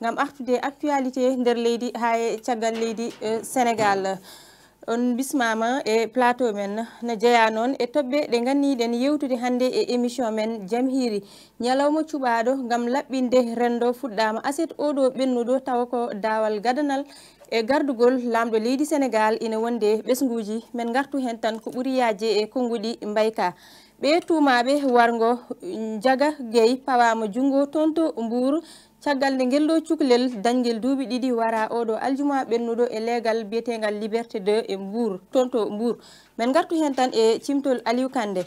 ngam artude actualité nder leydi ha e caggal leydi Sénégal. On bismama e plateau men na jeeya noon e tobbe ɗe ganniɗen yewtude hande e émission men Jam Hiiri ñalawma cuɓaɗo ngam laɓɓinde rendo fuɗɗama aset oɗo ɓennuɗo tawa ko dawal gadanal e gardugol lamɗo leydi Sénégal ina wonde ɓesguji men gartu hen tan ko ɓuuri yaaje e konngudi mbayka ɓe tumaɓe wargo Diaga Gueye pawama jungo tonto Mbour caggal nde gelɗo cukalel dañguel duuɓi ɗiɗi wara oɗo aljuma ɓennuɗo e leegal biyetegal Liberté 2 e Mbour tonto Mbour men gartu hen tan e cimtol Aliou Kandé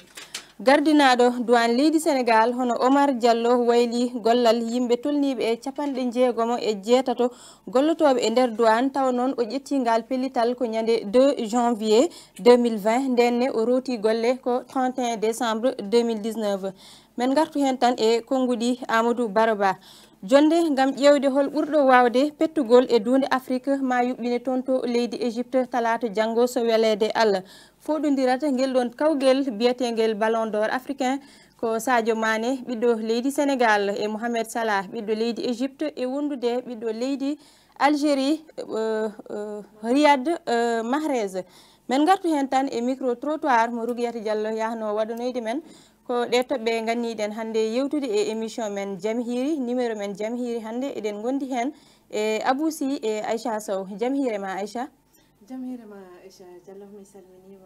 gardinaɗo douane leydi Sénégal hono Omar Diallo wayli gollal yimɓe tolniɓe e 6jeetato gollotoɓe e nder douane tawa noon o ƴettingal pellital ko ñande 2 janvier 2020 ndenne o roti golle ko 31 décembre 2019 men gartu hen tan e konngudi Amadou Baraba jonde ngam ƴewde hol ɓurɗo wawde pettugol e dunde Afrique ma yuɓɓine toon to leydi Égypte talata janggo so welede Allah foɗodirata ngel ɗon kawgel biyetegel Ballon d'Or africain ko Sadio Mané ɓiɗɗo leydi Sénégal e Mohamed Salah ɓiɗɗo leydi Égypte e wondude ɓiɗɗo leydi Algérie Riyad Mahrez men gartu hen tan e micro trottoir mo Rouguiaty Diallo yahno waɗanoyde men ko ɗe toɓɓe ganniɗen hande yewtude e émission men Jam Hiiri numéro men Jam Hiiri hande eɗen gondi hen e Aboussi e Aïcha Sow Jam Hiiri ma Aïcha. Jam Hiiri ma Aïcha Diallo mi salmini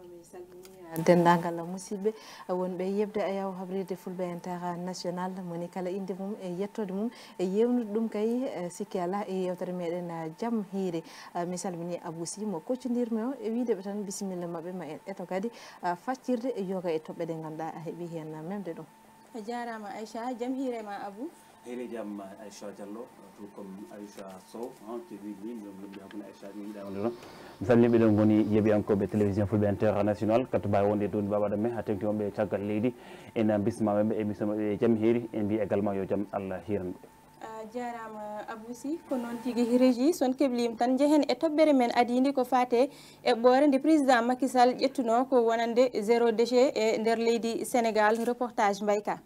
dendagal musidɓe wonɓe yebde a yaw habride fulɓe international moni kala inde mum e yettode mum e yewnude ɗum kay sikki ala e yewtere meɗen Jam Hiiri mi salmini Aboussi mo koccodirmi o e wideɓe tan bisimilla mabɓe ma en eto kadi faccirde e yoga e toɓɓe ɗe ganduɗa a heeɓi hen memde ɗum a jarama Aïcha Jam Hiiri ma Abou heyre jam Aïcha Diallo tout comme Aïcha Sow te wiɗi ɗum lumɓe hakkude Aïcha mi yiɗa wonde ɗon mi salminiɓe ɗon goni yeeɓiyankoɓe télévision fulɓe international kato mbawi wonde toon babaɗam me ha tengti wonɓe caggal leydi en bismaɓeɓe émission maɓɓe Jam Hiiri en mbi également yo jaam Allah hiranɓe jarama Aboussi ko noon tigui régie son keblima tan jehen e toɓɓere men adidi ko fate eɓɓore nde président Macky Sall ƴettuno ko wonande zéro déchet e nder leydi Sénégal reportage mbayka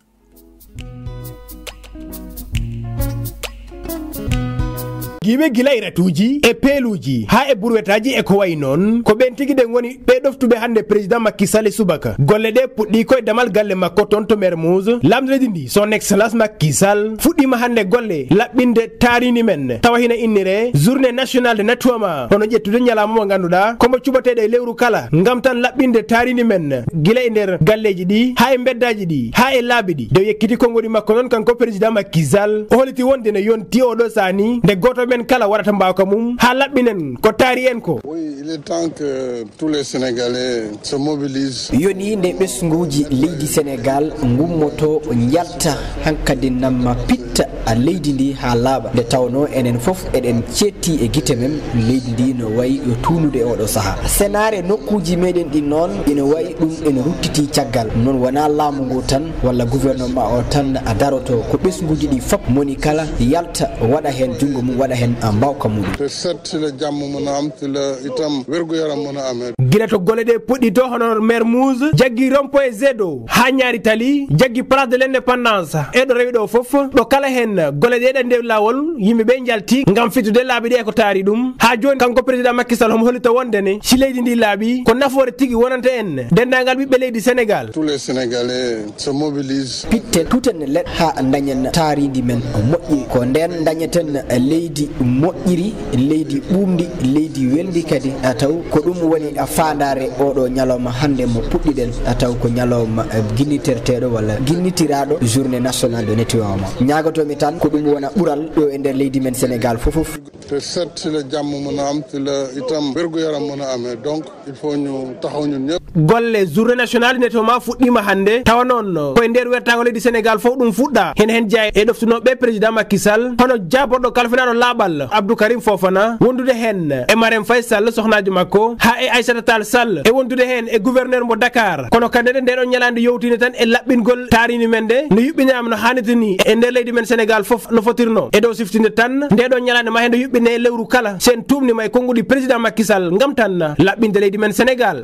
yimɓe gila e ratuji e peeluji ha e bourwetaji e ko way noon ko ɓen tigui ɗen woni ɓe ɗoftuɓe hande président Macky Sall e subaka golle ɗe puɗɗi koye damal galle makko toon to Mermoz lamdo leydi ndi son excellence Macky Sall fuɗɗima hande golle laɓɓinde tarini men tawa hina innire journée nationale de nettoiement hono ƴettude ñalama mo ganduɗa komo cuɓateɗo e lewru kala gam tan laɓɓinde tarini men guila e nder galleji ɗi ha e beddaji ɗi ha e laabi ɗi nde yekkiti konngodi makko noon kanko président Macky Sall o holiti wonde ne yonti oɗo sani nde goto men kala warata mbawka mum ha laɓɓinen ko taari en ko. Oui, il est temps que tous les Sénégalais se mobilisent. Yoni nde ɓesguji leydi Sénégal gummoto jalta hankadi namma pitta a leydi ndi ha laaɓa nde tawno enen foof eɗen cetti e guite men leydi ndi no wayi yo tunude e oɗo saaha senare nokkuji meɗen ɗi noon ina wayi ɗum ene ruttiti caggal noon wona laamu ngu tan walla gouvernement o tan a daroto ko ɓesguji ɗi fop moni kala yalta waɗa hen jungo mum waɗa hen mbawka muɗum te settile jamma mona am tila itam wergu yaram mona ame guila to golle ɗe puɗɗi to hono Mermoz jaggi rond-point Z ha ñaari tali jaggi place de l'indépendance e ɗo rewi ɗo foof ɗo kala hen golle ɗe ɗe ndew lawol yimɓeɓe jalti gam fittude laabi ɗe ko taari ɗum ha joni kanko président Macky Sall homo hollita wondene si leydi ndi laaɓi ko nafoore tigui wonanta en dendagal ɓiɓɓe leydi Sénégal tous les Sénégalais se mobilisent pitte tuten leɗ ha dañen taaridi men moƴƴi ko nden dañeten leydi moƴƴiri leydi ɓumdi leydi weldi kadi taw ko ɗum woni fandare oɗo ñalawma hande mo puɗɗiɗen taw ko ñalawma guinniterteɗo walla guinnitiraɗo journée nationale de nettoiement ñagotomi tan ko ɗum wona ɓuural ɗo e nder leydi men Sénégal fofoof te settile jamma mona am tila itam wergu yaram mona ame donc il faut ñu taxaw ñun ñëpp golle journée nationale nettoiement fuɗɗima hande tawa noon koye nder wertago leydi Sénégal fof ɗum fuɗɗa hen jeeya e ɗoftunoɓe président Macky Sall hono jaboɗo kalfinaɗo laaɓal Abdou Karim Fofana wondude hen e Marème Faye Sall sohnaji makko ha e Aïssata Tall Sall e wondude hen e gouverneur mo Dakar kono kadi ndeɗon ñalande yowtini tan e laɓɓingol tarini men nde no yuɓɓinama no hannirta ni e nder leydi men Sénégal foof no fotirno e dow siftinde tan ndeɗon ñalande ma hen no yuɓɓine e lewru kala sen tumnima e konngudi président Macky Sall gam tan laɓɓinde leydi men Sénégal.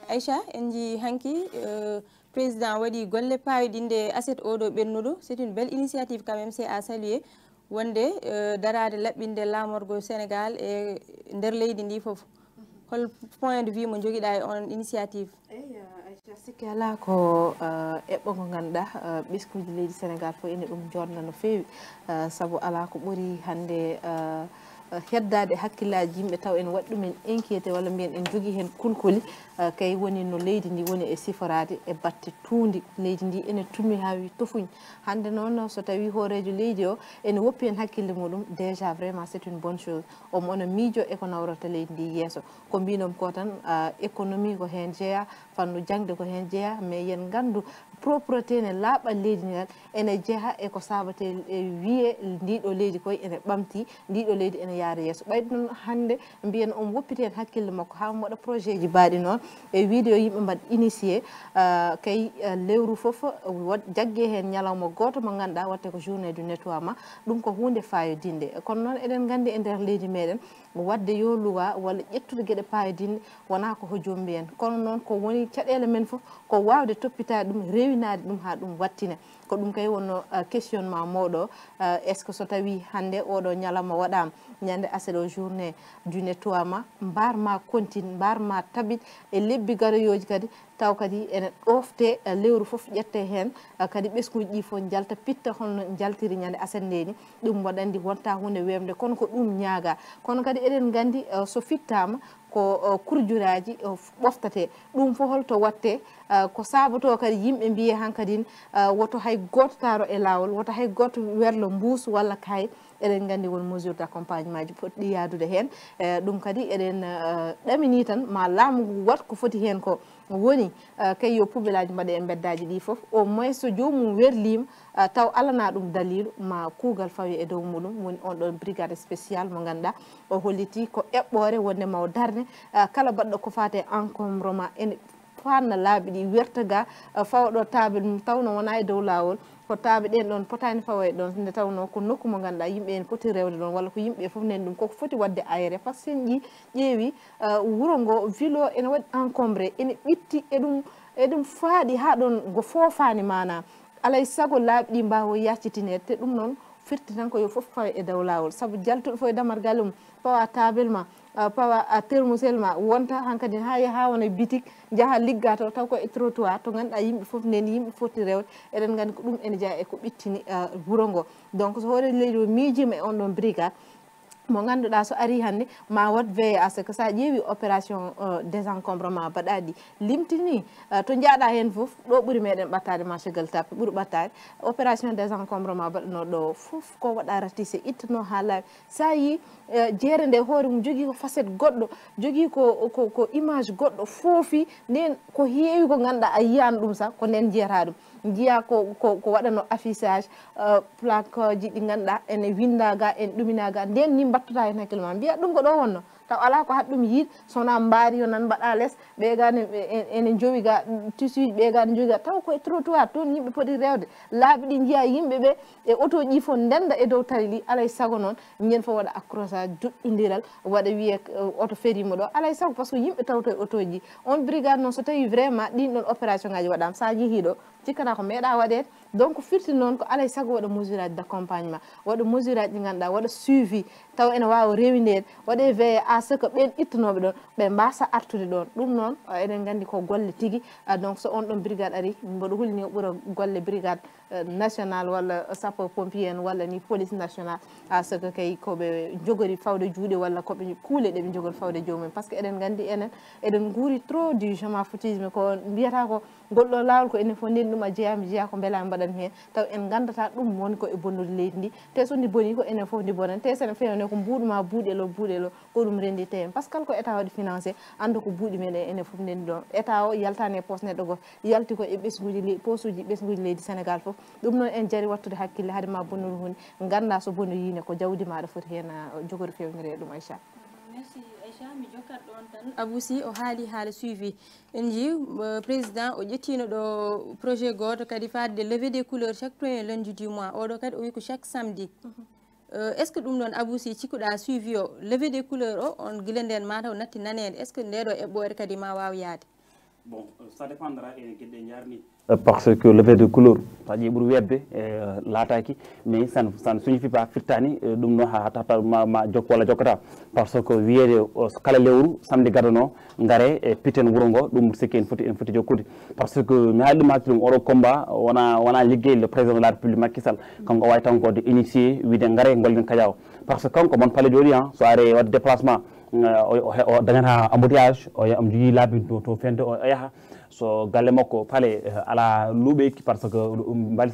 Aïcha en ji hanki président waɗi golle payodinde assiette oɗo ɓennuɗo. C'est une belle initiative quand même, c'est à saluer. Wonde darade laɓɓinde lamorgo Sénégal e nder leydi ndi fof. Hol point de vue mo joguiɗa e on initiative? Aisha sikki ala ko eɓɓo ngo ganduɗa ɓeskuji leydi Sénégal fof ene ɗum jodna no fewi, saabu ala ko ɓuuri hande heddade hakkillaji yimɓe taw en waɗi ɗumen inquiété walla mbiyen en jogui hen kulkoli kay woni no leydi ndi woni e siforade e batte tuundi. Leydi ndi ene tummi ha wi tofuñ. Hande noon so tawi hoorejo leydi o ene woppi hen hakkille muɗum, déjà vraiment c'est une bonne chose. Omo ono miijo eko nawrata leydi ndi yesso. Ko mbinom ko tan économie ko hen jeeya, fannu jangde ko hen jeeya, mais yen gandu propreté ne laaɓal leydi ndi ene jeeha eko sabate wiye ndiɗo leydi koye ene ɓamti, ndiɗo leydi ene yaara yesso. Ɓayde noon hande mbiyen on woppiti hen hakkille makko ha waɗa projet ji mbaɗi noon e wiide yo yimɓe mbaɗ initié kay lewru foof jaggue hen ñalawma goto mo ganduɗa watte ko journée du nettoiement. Ɗum ko hunde fayodinde. Kono noon eɗen gandi e nder leydi meɗen wadde yo luwa walla ƴettude gueɗe payodinde wona ko hojom mbiyen. Kono noon ko woni caɗele men foof ko wawde toppitade ɗum, rewinade ɗum ha ɗum wattina. Ko ɗum kay wonno questionnement moɗo, est ce que so tawi hande oɗo ñalawma waɗama ñande assiette o journée du nettoiement, mbarma continue, mbarma tabit e lebbi garoyoji kadi taw kadi ene ɗofte lewru foof ƴette hen kadi ɓesguji ɗi fof jalta pitta holno jaltiri ñande assiette nde ni. Ɗum waɗandi wonta hunde wemde, kono ko ɗum ñaaga. Kono kadi eɗen gandi so fittama ko kurjuraji ɓoftate ɗum fof holto watte ko sabato kadi yimɓe mbiye hankadine woto hay goto taro e lawol, woto hay goto werlo mbuusu walla kay. Eɗen gandi won mesure d' accompagnement ji poɗɗi yadude hen. Ɗum kadi eɗen ɗamini tan ma laamu wat ko foti hen ko woni kay yo puɓelaji mbaɗe e beddaji ɗi foof, au moins so jomum werlima taw alana ɗum dalilu ma kuugal fawi e dow muɗum. Woni on ɗon brigade spécial mo ganduɗa o holliti ko eɓɓore wonde maw darde kala baɗɗo ko fate encombrement ene fanna laaɓi ɗi wertaga fawɗo table mum tawno wona e dow lawol. Ko taaɓe ɗen ɗon potani fawoye ɗon nde tawno ko nokku mo ganduɗa yimɓe en poti rewde ɗon walla ko yimɓe foof nen ɗum koko foti wadde aéré. Par ce que ƴeewi wuuro ngo ville o ene waɗi encombré, ene ɓitti eɗum faaɗi ha ɗon ngo foofani mana. Alay saago laaɓi ɗi mbawa yaccitinede, te ɗum noon firti tan ko yo foof fawe e dow lawol, saabu jaltuɗo fof e damargal mum pawa table ma pawa thermosel ma wonta hankadi ha wona bitik jaaha ligga taw ko e trottoir to ganduɗa yimɓe foof nden yimɓe foti rewde. Eɗen gandi ko ɗum ene jeeya eko ɓittini wuuro ngo. Donc so hoore leydi o miijima e on ɗon brigade mo ganduɗa so ari hande ma wat veille à ce que sa ƴeewi opération désencombrement baɗaɗi limtini to jaaɗa hen foof ɗo ɓuuri meɗen ɓattade marché Gueule Tapée ɓuuri ɓattade opération désencombrement baɗano ɗo foof ko waɗa ratissé ittano ha laaɓi. Sa yi jeere nde hoore mum jogui ko facette goɗɗo, jogui ko image goɗɗo foofi nden ko heewi ko ganduɗa a yiyani ɗum sa ko nden jiyata ɗum. Jiya ko waɗano affichage plaque ji ɗi ganduɗa ene windaga en ɗuminaga nden ni mbattata hen hakkille ma mbiya ɗum ko ɗo wonno taw ala ko haɗɗum yiid sona mbaari yo nan mbaɗa less ɓeygani ene jowi ga tissuji ɓeygani jogi ga taw koye trottoir toon yimɓe poti rewde. Laaɓi ɗi jiiya yimɓeɓe e auto ji fof ndenda e dow tali ɗi. Alay saago noon ñen fof waɗa accrochage joɗɗodiral waɗa wiye auto ferima ɗo. Alay saago par ce que yimɓe tawto e auto ji. On brigade noon so tawi vraiment ɗin ɗon opération ngaji waɗama sa jeehi ɗo cikkata ko meeɗa waɗede. Donc firti noon ko alay saago waɗa mesure aji d' accompagnement, waɗa mesure aji ɗi ganduɗa waɗa suivi taw ene wawa rewindede, waɗe veille à ce que ɓen ittanoɓe ɗon ɓe mbasa artude ɗon. ɗum noon eɗen gandi ko golle tigui. Donc so on ɗon brigade ari mboɗo hulni o ɓuura golle brigade national walla sapeur pompier en walla ni police nationale à ce que kay koɓe jogori fawde juuɗe walla koɓe kuule ɗeɓe jogori fawde jomumen. Par ce que eɗen gandi enen eɗen guuri trop du chômage foutisme ko mbiyata ko goɗɗo lawol ko enen fof nden ɗum a jeeyami jeeya ko beela mbaɗan hen taw en gandata ɗum woni ko e bonnude leydi ndi. Te so ndi boni ko enen fof ndi bonan te sene fewne ko mbuɗuma buuɗelo ko ɗum rendite hen. Par ce que kala ko état waɗi financé anda ko buuɗi meɗen enen fof ndendi ɗon. État o yaltani e poste neɗɗo goto yalti ko e ɓesguji posuji ɓesguji leydi Sénégal fof. ɗum noon en jari wattude hakkille haade ma bonnude hunde ganda so bonu yine ko jawdi maɗa foti hen jogori fewnire ɗum. Aïcha merci Aïcha mi jokkat ɗon tan Abousi o haali haala suivi en jii président o ƴettino ɗo projet goto kadi fadde levée des couleurs chaque premier lundi du mois oɗo kadi o wi ko chaque samedi. Est ce que ɗum ɗon Abousi cikkuɗa suivi o levée des couleurs o on guila nden mataw natti nanede est ce que ndeɗo eɓɓore kadi ma waw yaade? bon ça dépendra et gueɗe jarni parce que le vert de couleur taƴi ɓuuri wedde laataki mais ça ne signifie pas firtani ɗum no ha tata ma jokk walla jokkata par ce que wiyede kala lewru samedi gadano ngare e piten wuro ngo ɗum sikki en foti jokkude par ce que mi haali ɗum hakki ɗum oɗo combat wona liggey le président de la république Macky Sall kanko wawi tan kode initié wiide ngare gollen Kadiaw par ce que kanko mon paale jooɗi so are wadde déplacement o dañata embouteillage o jogui laabi to fende o yaaha so galle makko paale ala luuɓeki par ce que mbalis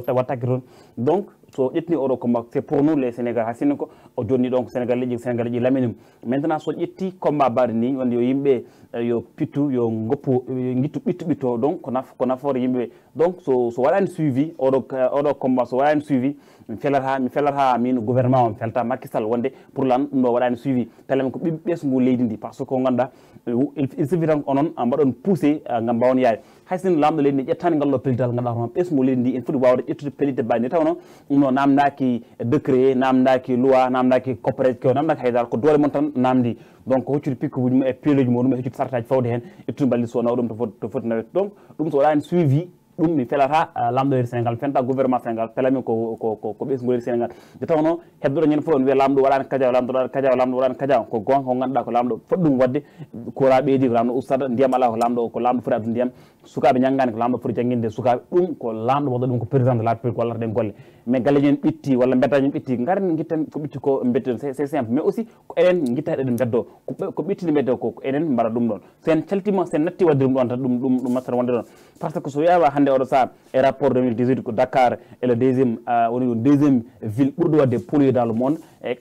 wattaki toon donc so ƴettini oɗo combat c'est pour nous les Sénégal ha sinno ko o jonni donc Sénégal leƴƴi laminum maintenant so ƴetti combat baɗe ni wonde yo yimɓe yo pittu yo goppu guittu ɓitto donc ko nafoore yimɓeɓe donc so waɗani suivi oɗo combat so waɗani suivi mi felata min gouvernement o mi felta Macky Sall wonde pour lan ɗum ɗo waɗani suivi telen ko ɓiɓɓe ɓesgu leydi ndi par ce que ko ganduɗa il suffit tan onon mbaɗon poussé gam mbawon yaade hay sin lamɗo leydi ndi ƴettani ngal ɗo pellital ganduɗa hono ɓesgu leydi ndi en foti wawde ƴettude pellite baɗe ndi tawno ɗum no namdaki décret namdaki loi namdaki coopéré ko namdaki haydara ko doole mon tan namdi donc hoccude pikkuji mum e piloji muɗum e hoccude sartaji fawde hen ƴettude balli so naw ɗum to foti nawet donc ɗum so waɗani suivi ɗum mi felata lamɗo leydi Sénégal fenta gouvernement Sénégal pelami ko ɓesgu leydi Sénégal nde tawno hebdoɗo ñande fof on wiya lamɗo waɗani Kadiaw lamɗo waɗani Kadiaw lamɗo waɗani Kadiaw ko gonga ko ganduɗa ko lamɗo foti ɗum wadde kora ɓeedi ko lamɗo ustada ndiyam ala ko lamɗo foti addude ndiyam sukaɓe janggani ko lamɗo foti janguinde sukaɓe ɗum ko lamɗo waɗa ɗum ko président de la République wallata ɗen golle mais galleji en ɓitti walla beddaji en ɓitti garen guitten ko ɓitti ko beddi c'est simple mais aussi ko enen guittaɗe ɗen beddo ko ɓittide beddo ko enen mbaɗa ɗum ɗon sen caltima sen natti wadde ɗum ɗon tan ɗum nattata wonde ɗon par ce que so wiyama hande oɗo saaha e rapport 2018 ko Dakar est le deuxième ville ɓurɗo wadde pollué dans le monde e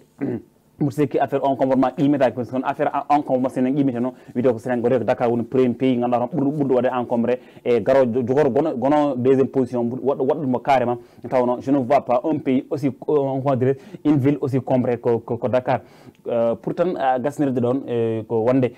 mboɗo sikki affaire encombrement qimmetaki parce que affaire encombrement senen qimete noon wiyete ko Sénégal ko Dakar woni premier pays ganduɗa tan ɓurɗo wadde encombré e garo jogoro gono deuxième position waɗɗumo carrément tawno je ne vois pas un pays aussi comment dire une ville aussi combré ko Dakar pourtant gasnirde ɗon ko wonde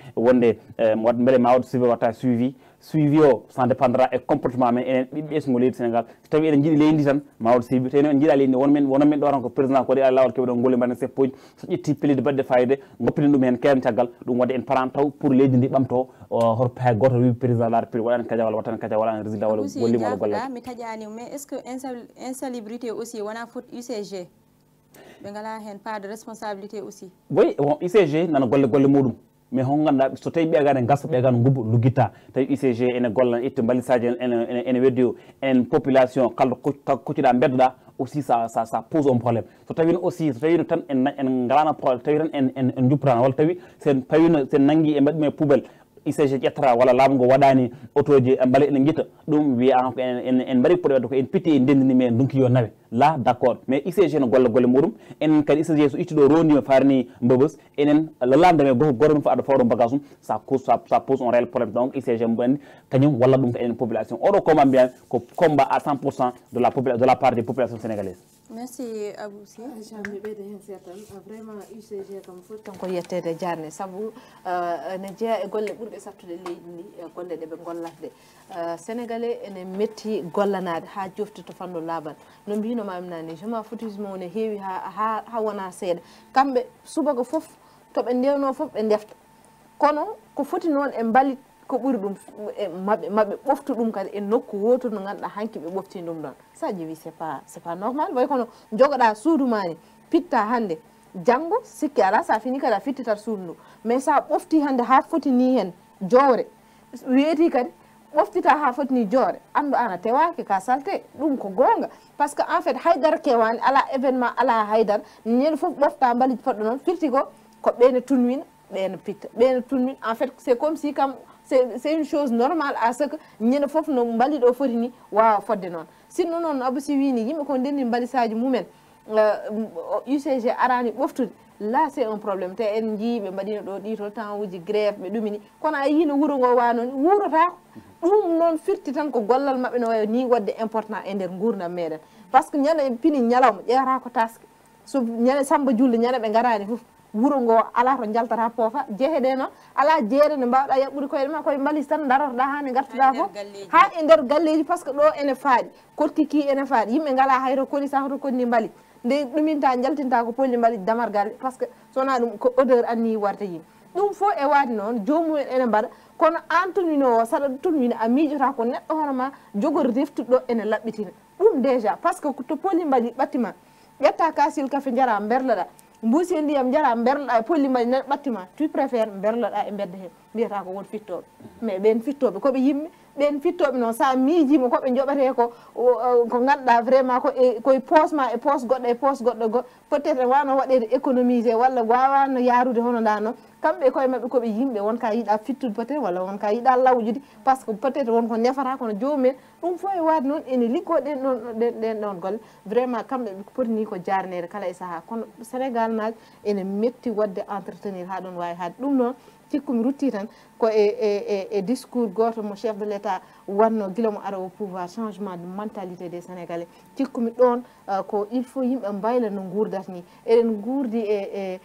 beele ma waɗ suivi o ça dépendra e comportement men enen ɓiɓɓe ɓesgu leydi Sénégal so tawi eɗen jiiɗi leydi tan ma waɗ suivi tawi en jiiɗa leydi wonon men ɗo tan ko président ko waɗi ala lawol keɓe ɗon golle mbaɗen seppoji so ƴetti pelliɗe baɗɗe fayide goppinen ɗum hen kewam caggal ɗum wadde en paran taw pour leydi ndi ɓamto hoto hay goto wi président de la République waɗani Kadiaw walla wattani Kadiaw waɗani résultat walla gollima walla golle mi taƴani mais est ce que insalubrité aussi wona faute UCG ɓe ngala hen pas de responsabilité aussi oui bon UCG nana golle muɗum mais hon ganduɗa so tawi ɓeygade gasa ɓeygade gubbo luggitta tawi UCG ene golla itta balisaji ene weddi o enen population kala koccuɗa beddoɗa aussi ça pose un problème so tawino aussi so tawino tan en galano problème tawi tan en juppatano walla tawi sen pawino sen nanggui e mbaɗɗumen poubelle UCG ƴettata walla laamu ngo waɗani autoji mbale ene guitta ɗum wiya ko en mbaɗi poɗe wadde ko en pitti en ndendini men dunki yo nawe là d' accord mais UCG no golle muɗum enen kadi UCG so itti ɗo rondima farini mbebes enen lamdame goto ɗum fo aɗa fawɗo bagage mum ça pose un réel problème donc UCG mo andi kañum walla ɗum ko enen population oɗo combat mbiyami ko combat à 100% de la part des populations sénégalaises. Merci Aboussi. mi ɓeyda hen seeɗa tan vraiment UCG kam foti tan ko yettede jarne saabu ne jeeya e golle ɓurɗe sattude leydi ndi golle ɗe ɓe gollat ɗe sénégalais ene metti gollanade ha jofti to fanno laaban no mbinoma nani joma foutisme o ne heewi ha wona seeɗa kamɓe subaka foof toɓe ndewno foof ɓe defta kono ko foti noon e mbalit ko ɓuri ɗum maɓɓe ɓoftu ɗum kadi e nokku wotodu no ganduɗa hanki ɓe ɓofti ɗum ɗon sa ƴeewi c'est pas normal way kono jogoɗa suudu mani pitta hande janggo sikki ala sa fini kadi a fittitat suudu ndu mais sa ɓofti hande ha foti ni hen jowre weeti kadi ɓoftita ha foti ni joore andu an a tewaki ka salte ɗum ko gonga par ce que en fait haydara kewani ala événement ala haydara ñeɗo foof ɓofta mbaliji poɗɗo noon firti ko ɓeyne tunwina ɓeyne pitta ɓeyne tunwina en fait c'est comme si kam c'est une chose normale à ce que ñande foof no mbaliɗo o foti ni wawa fodde noon sinno noon Aboussi wini yimɓe ko ndenni mbalisaji mumen UCG arani ɓoftude là c'est un problème te en jiiɓe mbaɗino ɗo ɗi to temps uji grève ɓe ɗumini kono a yino wuuro ngo wa noon wuurotako ɗum noon firti tan ko gollal mabɓe no wawi ni wadde important e nder gurdam meɗen par ce que ñande pini ñalawma ƴeewata ko taske so ñande Samba Julde ñande ɓe garani foof wuuro ngo ala to jaltata poofa jeeheɗe noon ala jeere nde mbawɗa yaɓɓude koye ma koye mbalis tan darotoɗa ha nde gartuɗa fof ha e nder galleji par ce que ɗo ene faaɗi kotkiki ene faaɗi yimɓe ngala hayto koli sa hoto konni mbali nde ɗuminta jaltinta ko polli mbali damargal par ce que sowona ɗum ko odeur anni warta yimɓe ɗum fof e waadi noon jomumen ene mbaɗa kono an tolwinowo saɗa tolwino a miijota ko neɗɗo hono ma jogor reftuɗo ene laɓɓitina ɗum déjà par ce que to poli mbaɗi ɓattima ƴetta kasil kafe jara berloɗa mbuusi e ndiyam jara berloɗa e polli mbaɗi nen ɓattima tu préfére berloɗa e bedde hen mbiyata ko won fittoɓe mais ɓen fittoɓe koɓe yimɓe ɓen fittoɓe noon sa miijima koɓe joɓete ko ganduɗa vraiment koye poche ma e poche goɗɗo e poche goɗɗo peut être wano waɗede économisé walla wawano yarude hono nda noon kamɓe koye mabɓe koɓe yimɓe wonka yiiɗa fittude peut être walla wonka yiiɗa lawjude par ce que peut être wonko nefata kono jomumen ɗum fo e wade noon ene liggo ɗen ɗon golle vraiment kamɓe ɓe potini ko jarnede kala e saaha kono Sénégal naji ene metti wadde entretenir ha ɗon wawi haade ɗum noon cikkumi rutti tan ko e discours goto mo chef de l' état wanno guila mo ara au pouvoir changement de mentalité des Sénégalais cikkumi ɗon ko il faut yimɓe mbayla no gurdata ni eɗen gurdi e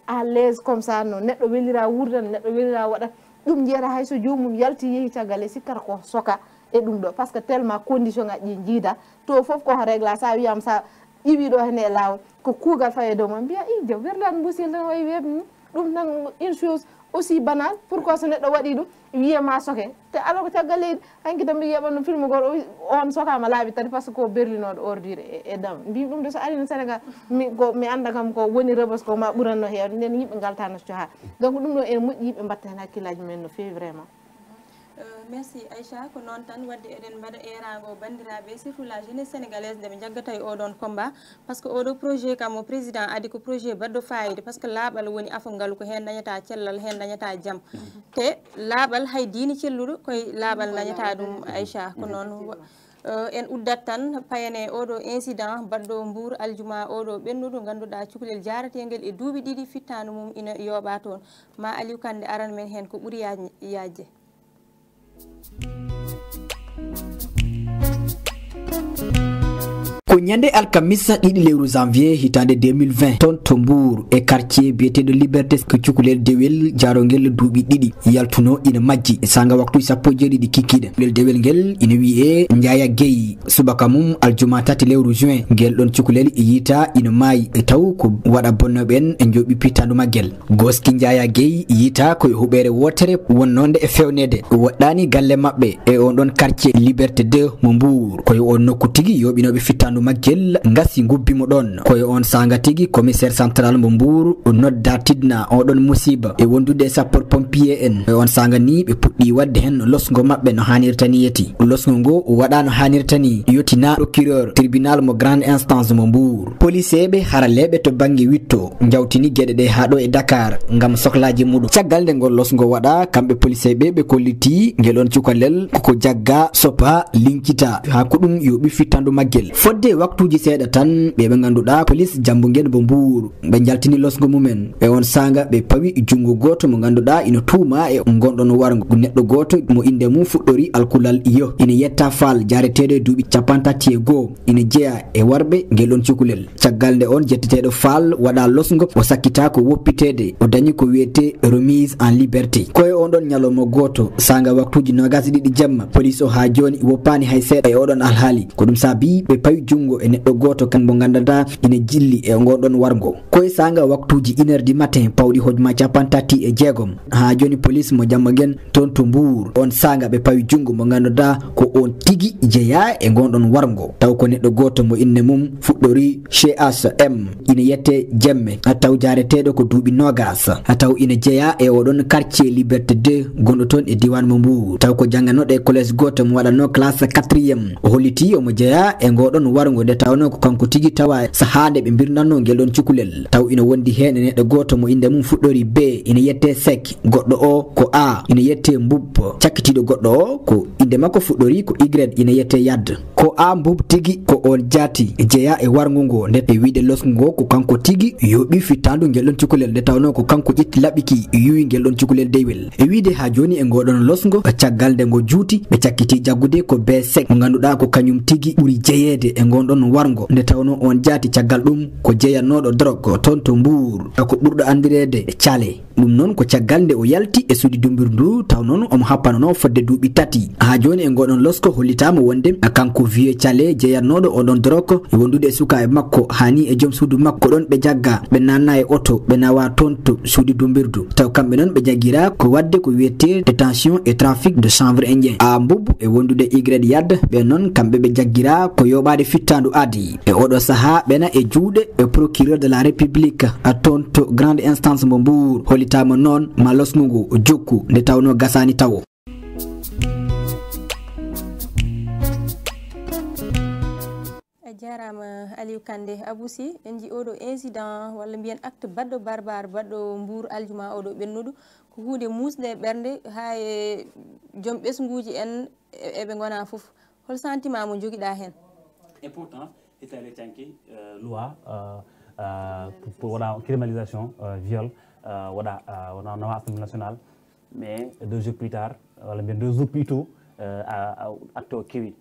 à l'aise comme ça no neɗɗo welira wurdan neɗɗo welira waɗa ɗum jiyata hayso jomum yalti yeehi caggal e sikkata ko soka e ɗum ɗo par ce que tellement condition ngaji ɗi jiida to foof ko régla sa wiyama sa iwi ɗo hene e lawol ko kuugal faye dow ma mbiya i jaw werlade mbusil tan wayi webni ɗum tan une chose aussi banal pourquoi so neɗɗo waɗi ɗum wiyema soke te alors ko caggal leydi hanki tan mbi yeɓanno film goto on sokama laaɓi tati par ce que ko berlinoɗo ordure e dam mbimi ɗum de so ari no Sénégal mi anda kam ko woni rebos ko ma ɓuranno hewde nden yimɓe galtano coha donc ɗum ɗo ene moƴƴi yimɓe mbatta hen hakkillaji mumen no fewi vraiment merci Aïcha ko noon tan wadde eɗen mbaɗa erago bandiraɓe surtout la jeunesse sénégalaise nde ɓe jaggata e oɗon combat par ce que oɗo projet kam o président adi ko projet baɗɗo fayida par ce que laaɓal woni afangal ko hen dañata cellal hen dañata jaam te laaɓal hay diini celluɗo koye laaɓal dañata ɗum Aïcha ko noon en uddat tan payane oɗo incident baɗɗo Mbour aljuma oɗo ɓennuɗo ganduɗa cukalel jarategel e duuɓi ɗiɗi fittanu mum ina yooɓa toon ma Aliou Kande aran men hen ko ɓuuri yajje. ko ñande alkamisa ɗiɗi lewru janvier hitande 2020 ton to Mbour e quartier biyeteɗo liberté ko cukalel dewel jarogel duuɓi ɗiɗi yaltuno ina majji sanga waktu 17 kikkiɗe lel dewel ngel ina wiye Ndiaya Gueye subaka mum aljuma 3 lewru juin ngel ɗon cukalel yita ina maayi e taw ko waɗa bonnoɓen e joɓi pitandu maggel goski Ndiaya Gueye yita koye huɓere wotere wonnode e fewnede woɗɗani galle mabɓe e on ɗon quartier liberté 2 mo Mbour koye on nokku tigui yoɓinoɓe fittandu maggel ngasi gubbimo ɗon koye on sanga tigui commissaire central mo Mbour nodda tidna oɗon musiba e wondude sapeur pompier en e on sanga ni ɓe puɗɗi wadde hen losgo mabɓe no hanirta ni yeti losgo ngo waɗa no hanirta ni yottina procureur tribunal mo grande instance mo Mbour police ɓe haraleɓe to banggue witto jawtini gueɗe ɗe ha ɗo e Dakar ngam sohlaji muɗum caggal nde ngol losgo waɗa kamɓe police ɓe kolliti ngel on cukalel koko jagga sopa linkita ha ko ɗum yoɓi fittandu maggel fodde waktuji seeɗa tan ɓe ganduɗa police jambuguel mo Mbour ɓe jaltini losgo mumen e on sanga ɓe pawi jungo goto mo ganduɗa ina tuuma e gonɗon wargo neɗɗo goto mo inde mum fuɗɗori alkulal iyo ina yetta faal jareteɗo e duuɓi 31 ina jeeya e warɓe ngel on cukalel caggal nde on jetteteɗo faal waɗa losgo o sakkita ko woppitede o dañi ko wiyete remise en liberté koye on ɗon ñalawma goto sanga waktuji 22 jamma police o ha joni woppani hay seeɗa e oɗon alhaali ko ɗum saabi ɓe pawi jungo e neɗɗo goto kan mo ganduɗa ina jilli e gonɗon wargo koye sanga waktuji 1h du matin pawɗi hojma 36 ha joni police mo Diamaguène ton to Mbour on sanga ɓe pawi jungo mo ganduɗa ko on tigui jeeya e gonɗon wargo taw ko neɗɗo goto mo inde mum fuɗɗori CHM ina yette Jemme taw jareteɗo ko duuɓi 20 taw ina jeeya e oɗon quartier liberté 2 gonɗo toon e diwan mo Mbour taw ko jangganoɗo e collège goto mo waɗanno classe 4e o holliti omo jeeya e goɗon wargo nde tawno ko kanko tigui tawa sahade ɓe birnanno ngel ɗon cukalel taw ina wondi hen e neɗɗo goto mo inde mum fuɗɗori B ina yette Sek goɗɗo o ko A ina yette Mbub cakkitiɗo goɗɗo o ko inde makko fuɗɗori ko Y ina yette Yad ko A Mbub tigui ko on jaati jeeya e wargo ngo nde e wiide losgo ngo ko kanko tigui yoɓi fittandu ngel ɗon cukalel nde tawno ko kanko ƴetti laɓiki yuwi ngel ɗon cukalel deywel e wiide ha joni e ngoɗon losgo caggal nde ngo juuti ɓe cakkiti jaggude ko B Sek mo ganduɗa ko kañum tigui ɓuuri jeeyede e gonɗon ɗon wargo nde tawno on jaati caggal ɗum ko jeyannoɗo drogue toon to Mbour ko ɓurɗo andirede Thialé ɗum noon ko caggal nde o yalti e suudi dumbir ndu taw noon omo happanono fodde duuɓi tati ha joni e goɗon losko hollitama wonde kanko vieux Thialé jeyannoɗo oɗon drogue e wondude e suka e makko hani e joom suudu makko ɗon ɓe jagga ɓe nanna e auto ɓe nawa toon to suudi dumbirdu taw kamɓe noon ɓe jaggira ko wadde ko wiyete détention et trafic de chanvre indien a Mboup e wondude Y Yad ɓe noon kamɓe ɓe jaggira ko yoɓade fittandu aadi e oɗo saaha ɓena e juuɗe e procureur de la république a toon to grande instance mo Mbour hollitama noon ma losnugu jokku nde tawno gasani tawo. jarama Aliou Kandé Aboussi en ji oɗo incident walla mbiyen acte baɗɗo barbare baɗɗo Mbour aljuma oɗo ɓennuɗo ko hunde musde ɓernde ha e joom ɓesguji en eɓe gona foof hol sentiment mo joguiɗa hen? Et pourtant Italie tanki loi pour waɗa criminalisation viol waɗa nawa assemblée nationale mais 2 jours plus tard walla mbiyen 2 jours plus tôt acte o kewi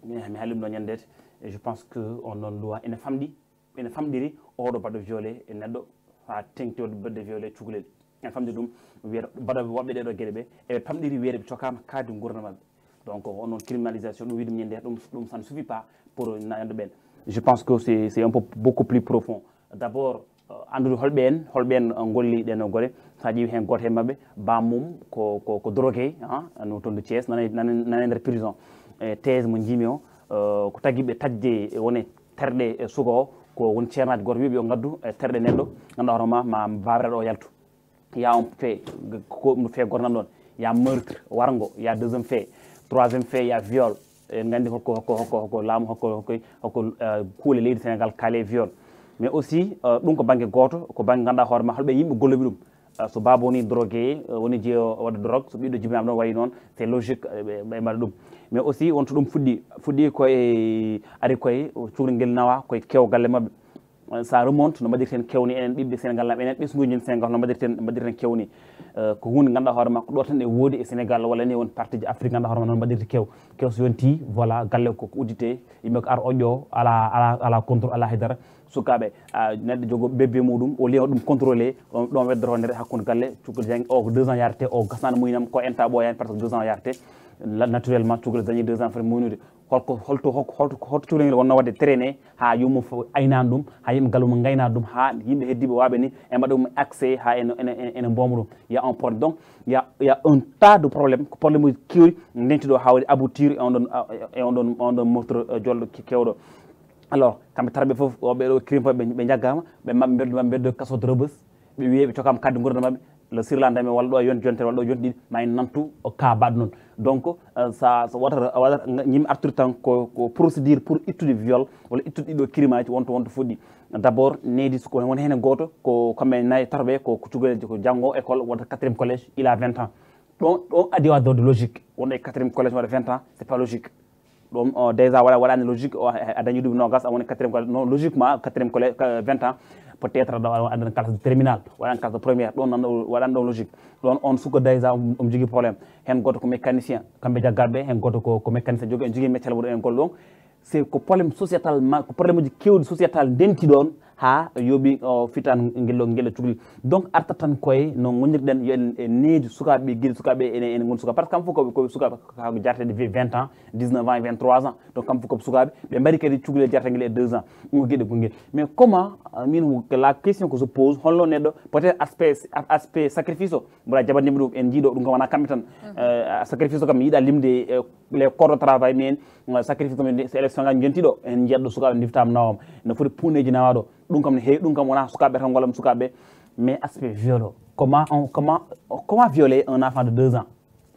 mi haalima ɗo ñandede et je pense que on non loi ene famɗiri oɗo baɗɗo violé e neɗɗo ha tengti oɗo baɗɗo violé cukalel ene famɗiri ɗum wiyata baɗoɓe woɓɓe ɗeɗo gueɗe ɓe eɓe famɗiri wiyede ɓe cokama kadde gurdam mabɓe donc on non criminalisation ɗum wiɗum ñande ɗum ça ne suffit pas pour nanɗo ɓen. Je pense que c'est un peu beaucoup plus profond. D'abord andude holɓen golli ɗen gore sa ƴeewi hen goto he mabɓe bamum ko drogué no toon de Thiès nane nder prison thèse mo jimi o ko tagiɓe tajde woni terɗe e suka o ko woni ceernaji goto wiɓe yo gaddu e terɗe neɗɗo ganduɗa hoorema ma babiraɗo o yaltu ya on fait ko ɗum fait goto nan ɗon ya meurtre wargo ya deuxième fait troisième fait ya viol en gandi hokko laamu hokko kuule leydi Sénégal kaale viol mais aussi ɗum ko banggue goto ko banggue ganduɗa hoorema holɓe yimɓe golloɓe ɗum so baba woni drogué woni jeeyo waɗa drogue so ɓiɗɗo jibinama ɗon wayi noon c'est logique ɓe mbaɗa ɗum mais aussi wonto ɗum fuɗɗi koye ari koye cukalel ngel nawa koye kew galle mabɓe ça remonte no mbaɗirten kewni enen ɓiɓɓe Sénégal naɓe enen ɓesguji en Sénégal no mbaɗirten kewni ko hunde ganduɗa hoorema ko ɗo tan e woodi e Sénégal walla ni won partie ji Afrique ganduɗa hoorema noon mbaɗirte kew so yonti voilà galle ko uddite yimɓe ko ar oƴƴo ala contrôle ala haydara sukaɓe neɗɗo jogo bébé muɗum o liya ɗum contrôlé ɗon weddoro nder hakkude galle cukalel jangi o ko 2 ans yarate o gasnano muynam ko enta ɓoyani par ce que 2 ans yarate naturellement cukalel dañi 2 ans foti muynude holto cukalel ngel wonno wadde traîné ha yummo fo aynani ɗum ha yimɓe galle mum gaynani ɗum ha yimɓe heddiɓe waɓe ni e mbaɗa ɗum accès ha ene mboma ɗum y a un problème donc y a un tas de problème ko probléme uji kewɗi ndentiɗo hawde aboutir e on ɗon moftere jolɗo kewɗo. Alors kamɓe tarɓe foof ɓeɗo crime ɓe jaggama ɓe mabɓe beddo kaso de Rebeuss ɓe wiye ɓe cokama kadde gurdam mabɓe le sirlandame walla ɗo yontere walla ɗo yonti ɗiɗi ma en nantu ka baɗo noon donc ça waɗata yimɓe artude tan ko procédure pour ittude viol walla ittude ɗiɗo crime aji wonto fuɗɗi d' abord needi woni hen goto ko comme nayyi tarɓe ko cukalel ko janggo école wonta 4e collège il a 20 ans ɗon adi wadde logique wonɗo e 4e collège waɗa 20 ans c'est pas logique ɗum déjà waɗani logique a dañi ɗum nogas a woni 4e collège non logiquement 4e collège 20 ans peut être aɗa classe de terminal waɗani classe de première ɗon waɗani ɗon logique ɗon on suka déjà omo jogui probléme hen goto ko mécanicien kamɓe jaggaɓe hen goto ko mécanicien jogui en jogui métier muɗum en gol ɗon c'est ko probléme sociétal ko probléme uji kewɗi sociétal ndenti ɗon ha yooɓi fitan guelɗo cukalel donc arta tan koye no gonirɗen yo en needi sukaɓe guiɗi sukaɓe ene goni sukaɓe par ce que kamɓe fof koɓe sukaɓe kako jartede 20 ans 19 ans 23 ans donc kamɓe fof koɓe sukaɓe ɓe mbaɗi kadi cukalel jartaguel e 2 ans ɗum ko gueɗe gonguel mais comment min la question que je pose holno neɗɗo peut être aspect sacrifice o mboɗa jaɓanima ɗum en jiiɗo ɗum kam wona kamɓe tan sacrifice o kam mi yiiɗa limde les corps de travail men sacrifice men so élection ngaji jentiɗo en jiyat ɗo sukaɓe diftama nawam no foti puuneji nawaɗo ɗum kam ne heewi ɗum kam wona sukaɓe tan gollama sukaɓe mais aspect viol o comment violer un enfant de 2 ans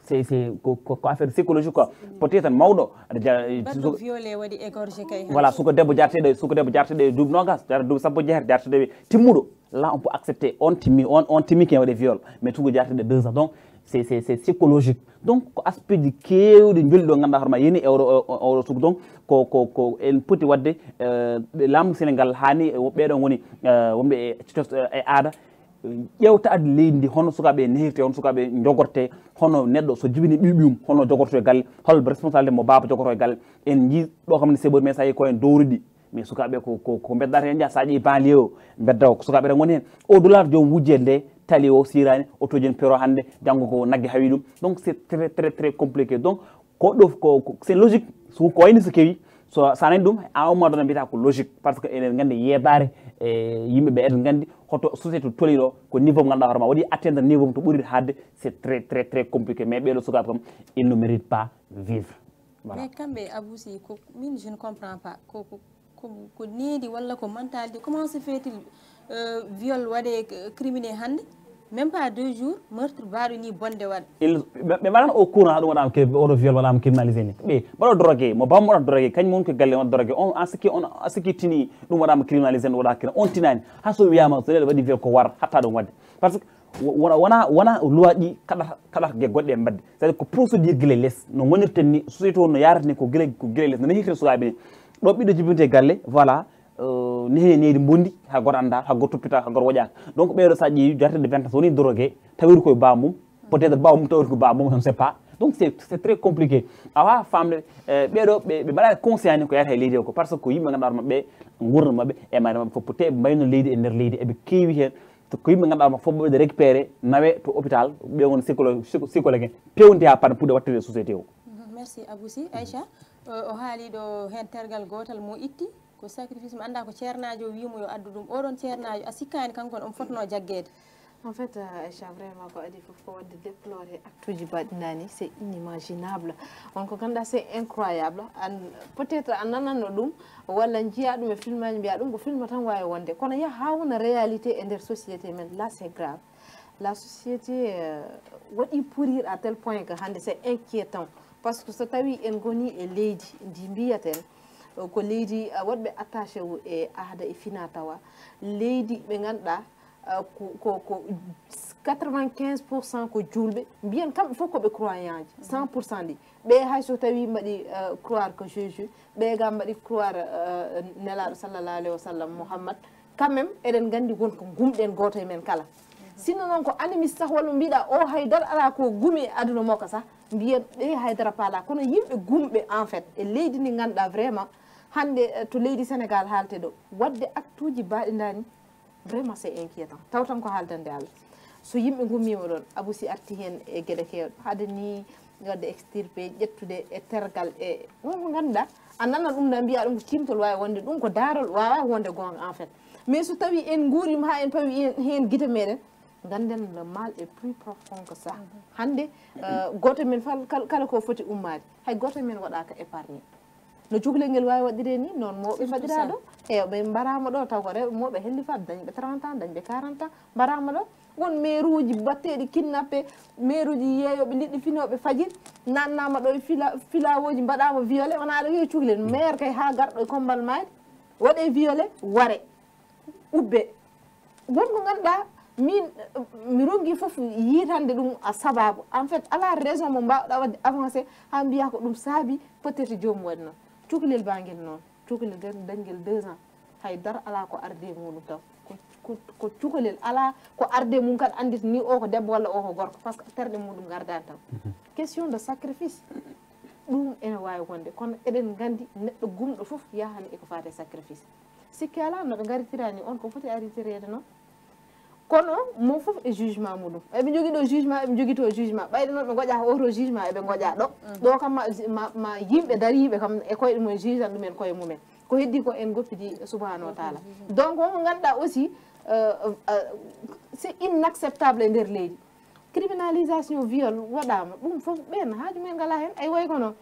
c'est ko affaire psychologique quoi peut être mawɗo baɗɗo violé waɗi égorgé kay voilà suko debbo jarteɗe duuɓi nogas jara duuɓi sappo jeere jarteɗe timmuɗo là on peut accepter on timmi ken waɗe viol mais suko jarteɗe 2 ans donc c'est psychologique donc ko aspect ji kewɗi jolɗi ɗo ganduɗa hoorema yeni oɗo suku donc ko en poti wadde laamu Sénégal hani ɓeɗon woni wonɓe e aada ƴewtade leydi ndi hono sukaɓe nehirte hono sukaɓe jogorte hono neɗɗo so jibini ɓiɓiyum hono jogorto e galle holɓe responsabilité mo baba jogorto e galle en jii ɗo kam ne seɓori mais sa yi koyen dowriɗi mais sukaɓe ko beddata hen sa ƴeewi banlieue o beddaw ko sukaɓe tan woni hen au delà joom wujjede nde tali o sirani auto joni pero hande janggo ko naggue hawi ɗum donc c'est très compliqué donc ko ɗo ko c'est logique ko wayni so kewi so sa nani ɗum à un moment donné mbiyata ko logique par ce que eɗen gandi yeedare e yimɓeɓe eɗen gandi hoto société toli ɗo ko niveau mo ganduɗa hoorema waɗi atteindre niveau mo to ɓuuri hadde c'est très compliqué mais ɓeɗo sukaɓe kam il ne mérite pas vivre voilà. Mais kamɓe Aboussi ko min je ne comprends pas ko needi walla ko mentalité comment se fait-il viol waɗe criminé hande même pas 2 jours meurtre baɗo ni bonde waɗa ɓe mbaɗan au courant ɗum waɗama oɗo viol waɗama criminalisé ni ɓe mbaɗo drogué mo bammo waɗa drogué kañum woni ko galle waɗa drogué on a sikki tini ɗum waɗama criminalisé no waɗa kina on tinani ha so wiyama so neɗɗo waɗi viol ko war hatta ɗum wadde par ce que wona loi ɗi kaɗata gue goɗɗe e mbadde c'est à dire ko procédure guila less no gonirten ni société o no yarata ni ko guila less no nehirten sukaɓe ni ɗo ɓiɗɗo jibinte galle voilà nehe neydi bondi ha goto anda ha goto toppita ha goto woƴaka donc ɓeɗo sa ƴeewi jartede 20 ans so woni drogué tawiri koye bamum peut être bamum tawiri ko bamum on ne sait pas donc c'est très compliqué awa famde ɓeɗo ɓe mbaɗa conscient ni ko yata e leydi o ko par ce que ko yimɓe ganduɗa mabɓe gurna mabɓe e mare mabɓe fof te ɓe mbayno leydi e nder leydi eɓe keewi hen ko yimɓe ganduɗa ma fof ɓeɓe récupéré nawe to hôpital ɓe won psychologue pewndi ha paɗa puɗe wattude société o. Merci Aboussi. Aïcha o haali ɗo hen tergal gotal mo itti ko sacrifice mi anda ko ceernajo wimo yo addu ɗum oɗon ceernajo a sikkani kankon on fotno jaggede. En fait, Aïcha, vraiment, il faut déplorer actes badinani, c'est inimaginable. Donc, quand c'est incroyable, peut-être en ananodum, wala njia dum film njia dum film tan waye wonde. Kono ya hawna réalité en der société mais là c'est grave. La société wadi pourrir à tel point que hande c'est inquiétant parce que so tawi en goni e leydi ndi biyaten ko leydi wadbe attaché wu e aada e finatawa leydi be ganda ko 95% ko julbe bien kam faut ko be croyant 100% di be hay so tawi madi croire que Jésus be gam madi croire nelaɗo sallallahu alayhi wa sallam Muhammad quand même eden gandi gon ko gumden goto e men kala sinon non ko animiste sax wala mbiɗa o haydara ala ko gumi aduna moko sax mbiyen ɓe haydara paala kono yimɓe gumɓe en fait e leydi ndi ganduɗa vraiment hande to leydi Sénégal haalte ɗo wadde actuji baɗidani vraiment c'est inquiétant taw tan ko haaldande Allah so yimɓe gummima ɗon Aboussi arti hen e gueɗe kewɗe haade ni wadde extirpé ƴettude e tergal e wonko ganduɗa a nana ɗum na mbiya ɗum ko timtol wawi wonde ɗum ko darol wawa wonde gonga en fait mais so tawi en guurima ha en pawi hen guite meɗen ganden le mal est plus profond que ça hande goto men kala ko foti ummade hay goto men waɗaka épargne no cukalel ngel wawi waɗire ni noon mawɓe mbaɗira ɗo ɓe mbarama ɗo taw ko rewɓe mawɓe helli fat dañɓe 30 ans dañɓe 40 ans mbarama ɗo won maire uji batteɗi kidnappé maire uji yeeyoɓe liɗɗi finoɓe fajir nannama ɗo filawoji mbaɗama violé wona aɗa wiya cukalel maire kay ha garɗo e kombal maade waɗe violé ware ubbe wonko ganduɗa min mi rongi foof yitande ɗum a sababu en fait ala raison mo mbawɗa wadde avancé ha mbiya ko ɗum saabi peut être jomum waɗi noon cukalel banguel noon cukalel dañguel 2 ans haydara ala ko arde muɗum taw ko cukalel ala ko arde mum kadi andita ni o ko debbo walla o ko gorko par ce que terɗe muɗum gardani taw question de sacrifice ɗum ene wawi wonde kono eɗen gandi neɗɗo gumɗo foof yahani eko fate sacrifice sikki ala noɓe garitirani on ko foti aritirede noon kono mo fof e jugement muɗum eɓe jogui ɗo jugement eɓe jogui to jugement ɓayde noon ɓe goƴa oto jugement eɓe goƴa ɗo kam ma yimɓe dariɓe kam e koye ɗumen jugean ɗumen koye mumen ko heddi ko en goppidi subhanahu wa taala donc wonko ganduɗa aussi c'est inacceptable e nder leydi criminalisation viol waɗama ɗum foof ɓen haaju men ngala hen ay way kono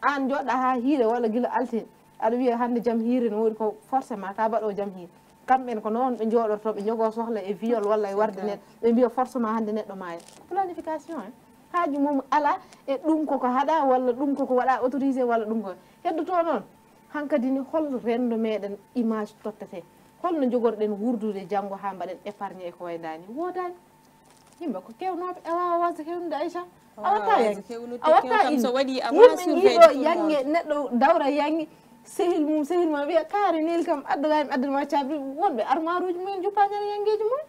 an joɗɗa ha hiire walla guila altine aɗa wiya hande jaam hiire no woɗi ko forcément ka baɗo jaam hiire kamɓen ko noon ɓe jooɗoto ɓe jogo sohla e viol walla e warde neɗɗo ɓe mbiya forcément hande neɗɗo maayo planification en haaju mum ala e ɗum koko haɗa walla ɗum koko waɗa autorisé walla ɗum ko heddoto noon hankkadi ni hol rendo meɗen image tottete holno jogorɗen wurdude janggo ha mbaɗen épargne e ko waydani wodani yimɓe ko kewnoɓe e wawa wasde kewnude Aïcha a watta yangi a watta yimɓe jiiɗo yange neɗɗo dawra yangi sehil mum wiya kaari nel kam addagami addanama caabi wonɓe armoire uji mumen juppañana yangueji mumen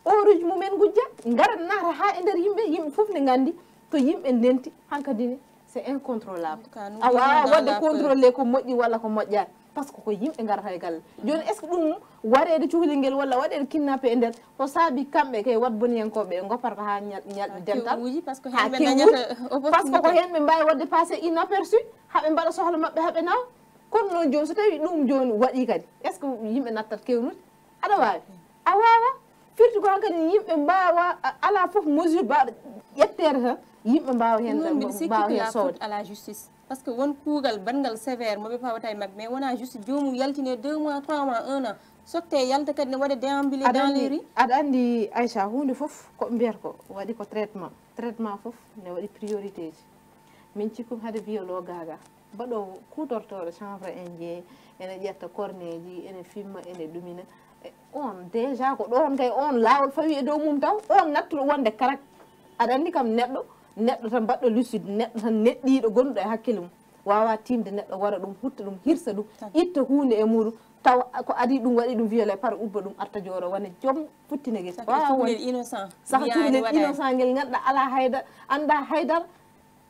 oruji mumen gujja garat nata ha e nder yimɓe foof ne gandi to yimɓe ndenti hankkadi ni c'est incontrôlable a wawa wadde contrôlé ko moƴƴi walla ko moƴƴani parce que ko yimɓe garata e galle joni est ce que ɗum waɗede cuhlel ngel walla waɗede kidnappé e nder ko saabi kamɓe kay wat boniyankoɓe gopparta ha ñalɗi dental parce que ha kewuji par ce que ko hen ɓe mbawi wadde passé inaperçu haɓe mbaɗa sohla mabɓe haɓe nawa kono noon joni so tawi ɗum joni waɗi kadi est ce que yimɓe nattat kewnude aɗa wawi a wawa firti ko hankkadi yimɓe mbawa ala foof mesure mbaɗa ƴettere tan yimɓe mbawa hen mbawa hen sowde à la justice par ce que won kuugal bangal sévère moɓe pawata e mabɓe mais wona juste jomum yaltine 2 mois 3 mois 1 an sokte yalta kadi ne waɗa déambulé dans les rues aɗa andi Aïcha hunde foof koɓe mbiyata ko waɗi ko traitement foof ne waɗi priorité ji min cikkum haade violo gaga mbaɗo kutortoɗo chanvre indien ene ƴetta corné ji ene fimma ene ɗumina on déjà ko ɗon kay on lawol fawi e dow mum taw on nattuɗo wonde karak aɗa andi kam neɗɗo tan mbaɗɗo lucide neɗɗo tan neɗɗiɗo gonɗo e hakkille mum wawa timde neɗɗo waɗa ɗum hutta ɗum hirsa ɗum itta hunde e muɗum taw ko adi ɗum waɗi ɗum violé par ubba ɗum arta jooɗo wona joom futtine guesa wawa innocent saka cukalel innocent ngel ganduɗa ala haydar anda haydar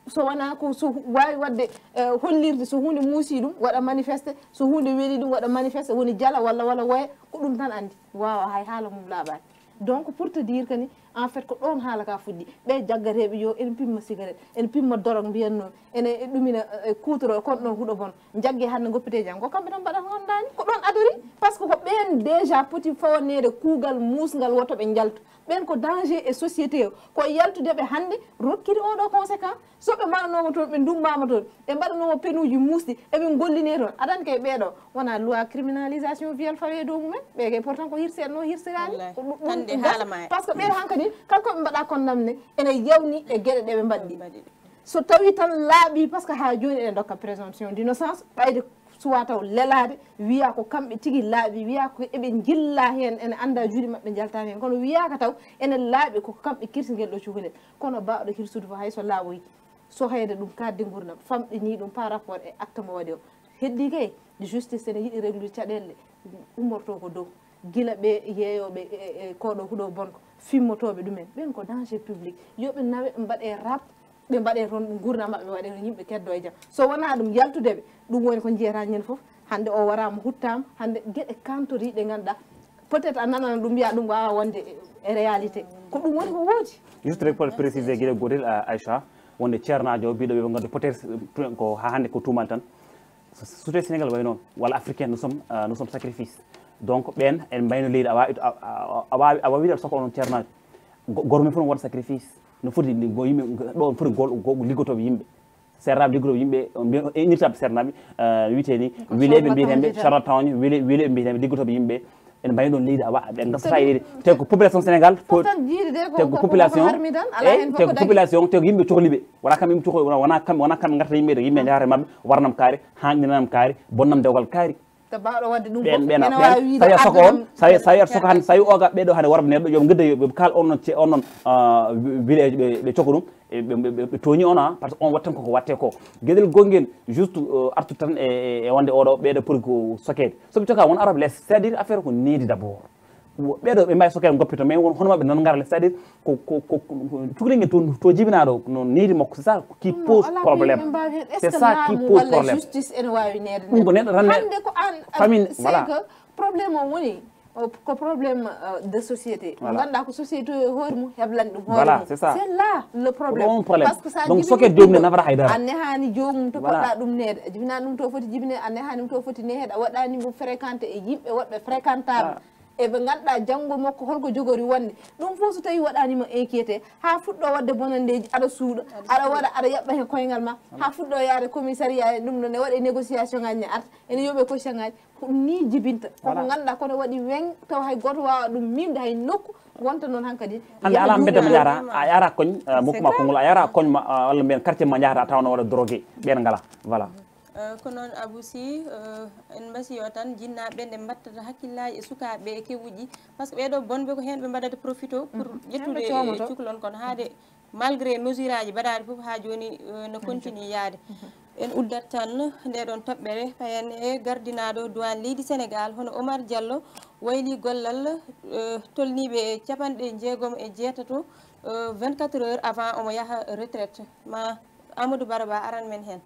so wona ko so wawi wadde hollirde so hunde muusi ɗum waɗa manifeste so hunde weeli ɗum waɗa manifeste woni jala walla woya ko ɗum tan andi wawa hay haala mum laaɓani donc pour te dire que ni en fait ko ɗon haala ka fuɗɗi ɓe jaggateɓe yo ene pimma cigarette ene pimma dorog mbiyannomi ene ɗumina kutoro kon ɗon huuɗo bon jaggue hande goppete jang ko kamɓe tan mbaɗata gondani ko ɗon adori par ce que ko ɓen déjà poti fawanede kuugal musgal woto ɓe jaltu ɓen ko danger e société o ko yaltudeɓe hande rokkiri oɗo conséquent soɓe mbaɗanoma toon ɓe dummama toon ɓe mbaɗanoma penuji musɗi eɓe gollini toon aɗani kay ɓeɗo wona loi criminalisation viol fawe dow mumen ɓe kay pourtant ko hirseɗno hirsirani par ce que ɓeɗo hankkadi kanko ɓe mbaɗa condamné ene yawni e gueɗe ɗeɓe mbaɗɗi so tawi tan laaɓi par ce que ha joni eɗen dokka présomption d' innocence ɓayde suwa taw lelade wiya ko kamɓe tigui laaɓi wiya ko eɓe jilla hen ene anda juuɗe mabɓe jaltani hen kono wiyaka taw ene laaɓi koko kamɓe kirtiguel ɗo cukalel kono bawɗo hirsude fo hayso laaɓoyki so hayde ɗum kadde gurdam famɗini ɗum par rapport e acte mo waɗi o heddi kay justice ene yiiɗi réglude caɗele ummorto ko dow guila ɓe yeeyoɓe e koɗo huuɗo bonko fimmotoɓe ɗumen ɓen ko danger public yoɓe nawe ɓe mbaɗe rap ɓe mbaɗe toon gurdam mabɓe waɗe to yimɓe keddo e jaam so wona ɗum yaltudeɓe ɗum woni ko jiyata ñande foof hande o warama huttama hande gueɗe kantoriɗe ganduɗa peut être a nanana ɗum mbiya ɗum wawa wonde e réalité ko ɗum woni ko woodi juste rek pour préciser gueɗe gotel Aïcha wonde ceernajo biɗo ɓe gandu peut être ko ha hande ko tumal tan société sénégal way noon walla africaine nous sommes sacrifice donc ɓen en mbayno leydi a wawi aɗa soka onon ceernajo gormen fof no waɗa sacrifice no foti go yimɓe ɗo foti liggotoɓe yimɓe sernaɓe liggotoɓe yimɓe inirtaɓe sernaɓe wiyeteni wiileɓe mbiyetemɓe charlatan wiileɓe mbiyetemɓe liggotoɓe yimɓe ene mbayi ɗon leydi awa ɓe gasata e leydi te ko population sénégal te ko population te ko population te ko yimɓe cohliɓe wona kamɓe yimɓe cohli wona kamɓe garta yimɓe yimɓe jaare mabɓe warnam kaari hanƴinanam kaari bonnam dewgal kaari ɓen sawi soko on sawi aɗa soko hande sawi oga ɓeɗo hande warɓe neɗɗo yoɓe gëdda yoɓe kal on noon wileji ɓe cohlu ɗum ɓe tooñi on par ce que on watten koko watte ko gueɗel gonguel juste artu tan e wonde oɗo ɓeɗo pour ko sokede soɓe coka won arabe less c'est à dire affaire ko needi d' abord ɓeɗo ɓe mbawi sokede goppito mais hono mabɓe nan gara less c'est à dire ko cukalel ngel to jibinaɗo no needi makko c'est ça qui pose problème c'est ça qui pose problème ɗum ko neɗɗo tan famille voilà probléme o woni ko probléme de société ganduɗa ko société hoore mum heblani ɗum voilà c'est ça c'est là le problème parce que donc sokede jomum nafata haydara a nehani jomum to poɗɗa ɗum nede a jibinani ɗum to foti jibine a nehani ɗum to foti neheɗe a waɗani mo fréquenté e yimɓe woɗɓe fréquentable eɓe ganduɗa janggo makko holko jogori wonde ɗum fof so tawi waɗanima inquiété ha fuɗɗo wadde bonandeji aɗa suuɗa aɗa waɗa aɗa yaɓɓa hen koyngal ma ha fuɗɗo yaade commissariat ɗum ɗo ne waɗe négociation ngaji ne arta ene yooɓe question ngaji ko ɗum ni jibinta koko ganduɗa kono waɗi weng taw hay goto wawa ɗum mimde hay nokku wonta noon hankkadi hande ala bedda mo jahata a yara koñ mokkuma konngol a yara koñ ma walla mbiyen quartier ma jahata a tawno waɗa drogué ɓen ngala voilà ko noon Abou Sy en mbasiyo tan jinnaɓe nde mbattata hakkillaji e sukaɓe e kewuji par ce que ɓeɗo bonɓe ko hen ɓe mbaɗata profite o pour ƴettude cukalon kono haade malgré mesure aji mbaɗaɗi foof ha joni no continue yaade en uddat tan ndeɗon toɓɓere payen e gardinaɗo douane leydi Sénégal hono Oumar Diallo wayli gollal tolniɓe capanɗe 6 24 heures avant omo yaaha retraite ma Amadou Baraba aran men hen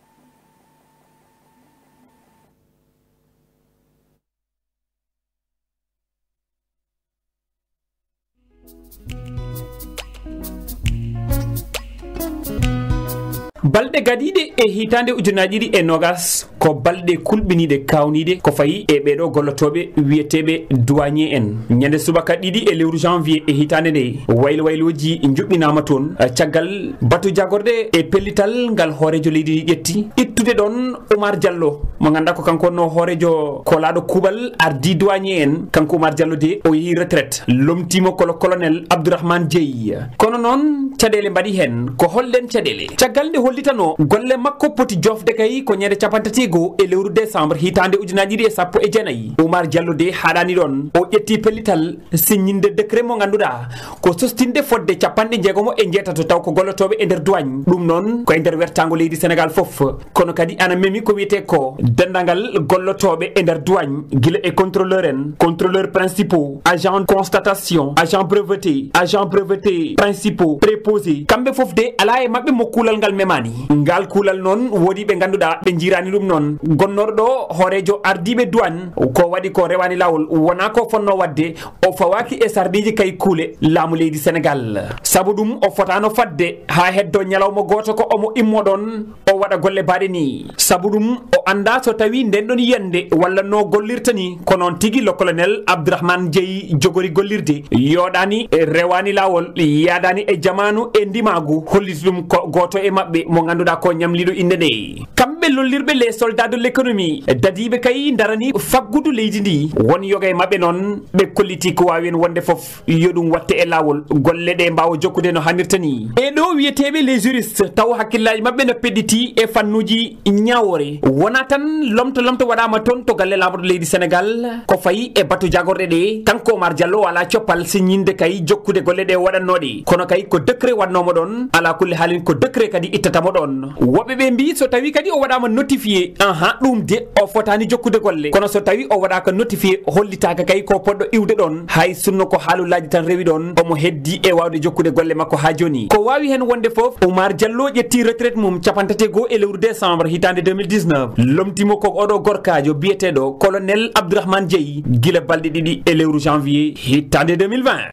balɗe gaɗiɗe e hitande ujunaji ɗiɗi e nogas ko balɗe kulɓiniɗe kawniɗe ko fayi e ɓeɗo gollotoɓe wiyeteɓe douanier en ñande subaka ɗiɗi e lewru janvier e hitande nde waylo wayloji juɓɓinama toon caggal batu jagorɗe e pellital ngal hoorejo leydi ƴetti ittude ɗon Oumar Diallo mo ganduɗa ko kanko no hoorejo kolaɗo kuuɓal ardi douanier en kanko Oumar Diallo de o yeehi retraite lomtimo kolo colonel Abdourahmane Dieye kono noon caɗele mbaɗi hen ko holɗen caɗele caggal nde hollitano golle makko poti jofde kay ko ñande capantatigo e lewru décembre hitande ujunaji ɗiɗi e sappo e jeenayyi Oumar Diallo de haɗani ɗon o ƴetti pellital signinde décret mo ganduɗa ko sostinde fodde capanɗe jeegomo e jeetato taw ko gollotoɓe e nder douane ɗum noon koye nder wertago leydi Sénégal foof kono kadi ana memi ko wiyete ko dendagal gollotoɓe e nder douane guila e contrôleur principaux agent constatation agent breveté principaux préposé kamɓe foof de ala e mabɓe mo kuulal ngal memani ngal kuulal noon woodi ɓe ganduɗa ɓe jirani ɗum noon gonnoɗo ɗo hoorejo ardiɓe douane ko waɗi ko rewani lawol wona ko fonno wadde o fawaki e sardiji kay kuule laamu leydi Sénégal saabu ɗum o fotano fadde ha heddo ñalawma goto ko omo immoɗon o waɗa golle baɗe ni saabu ɗum o anda so tawi nden ɗon yiyande walla no gollirta ni ko noon tigui le colonel Abdourahmane Dieye jogori gollirde yoɗani rewani lawol yadani e jamanu e ndimagu holliti ɗum ko goto e mabɓe mo ganduɗa ko ñamliɗo inde nde kamɓe lollirɓe les soldats de l'économie dadiɓe kay darani faggudu leydi ndi won yoga e mabɓe noon ɓe kolliti ko wawi en wonde foof yo ɗum watte e lawol golle ɗe mbawa jokkude no hannirta ni e ɗo wiyeteɓe les juristes taw hakkillaji mabɓe no peɗɗiti e fannuji ñawore wona tan lomto waɗama toon to galle laamuɗo leydi Sénégal ko fayi e batu jagorɗe ɗe kanko Oumar Diallo wala coppal signinde kay jokkude golle ɗe waɗannoɗe kono kay ko décret wannomo ɗon ala kulli haalin ko décret kadi ittatamo ɗon woɓɓe ɓe mbi so tawi kadi o waɗama notifié ɗum de o fotani jokkude golle kono so tawi o waɗaka notifié hollitaka kay ko poɗɗo iwde ɗon hay sunno ko haalullaji tan rewi ɗon omo heddi e wawde jokkude golle makko ha joni ko wawi hen wonde foof Oumar Diallo ƴetti retraite mum capantatego e lewru décembre hitande 2019 lomtimo ko oɗo gorkajo biyeteɗo colonel Abdourahmane Dieye guila balɗe ɗiɗi e lewru janvier hitande 2020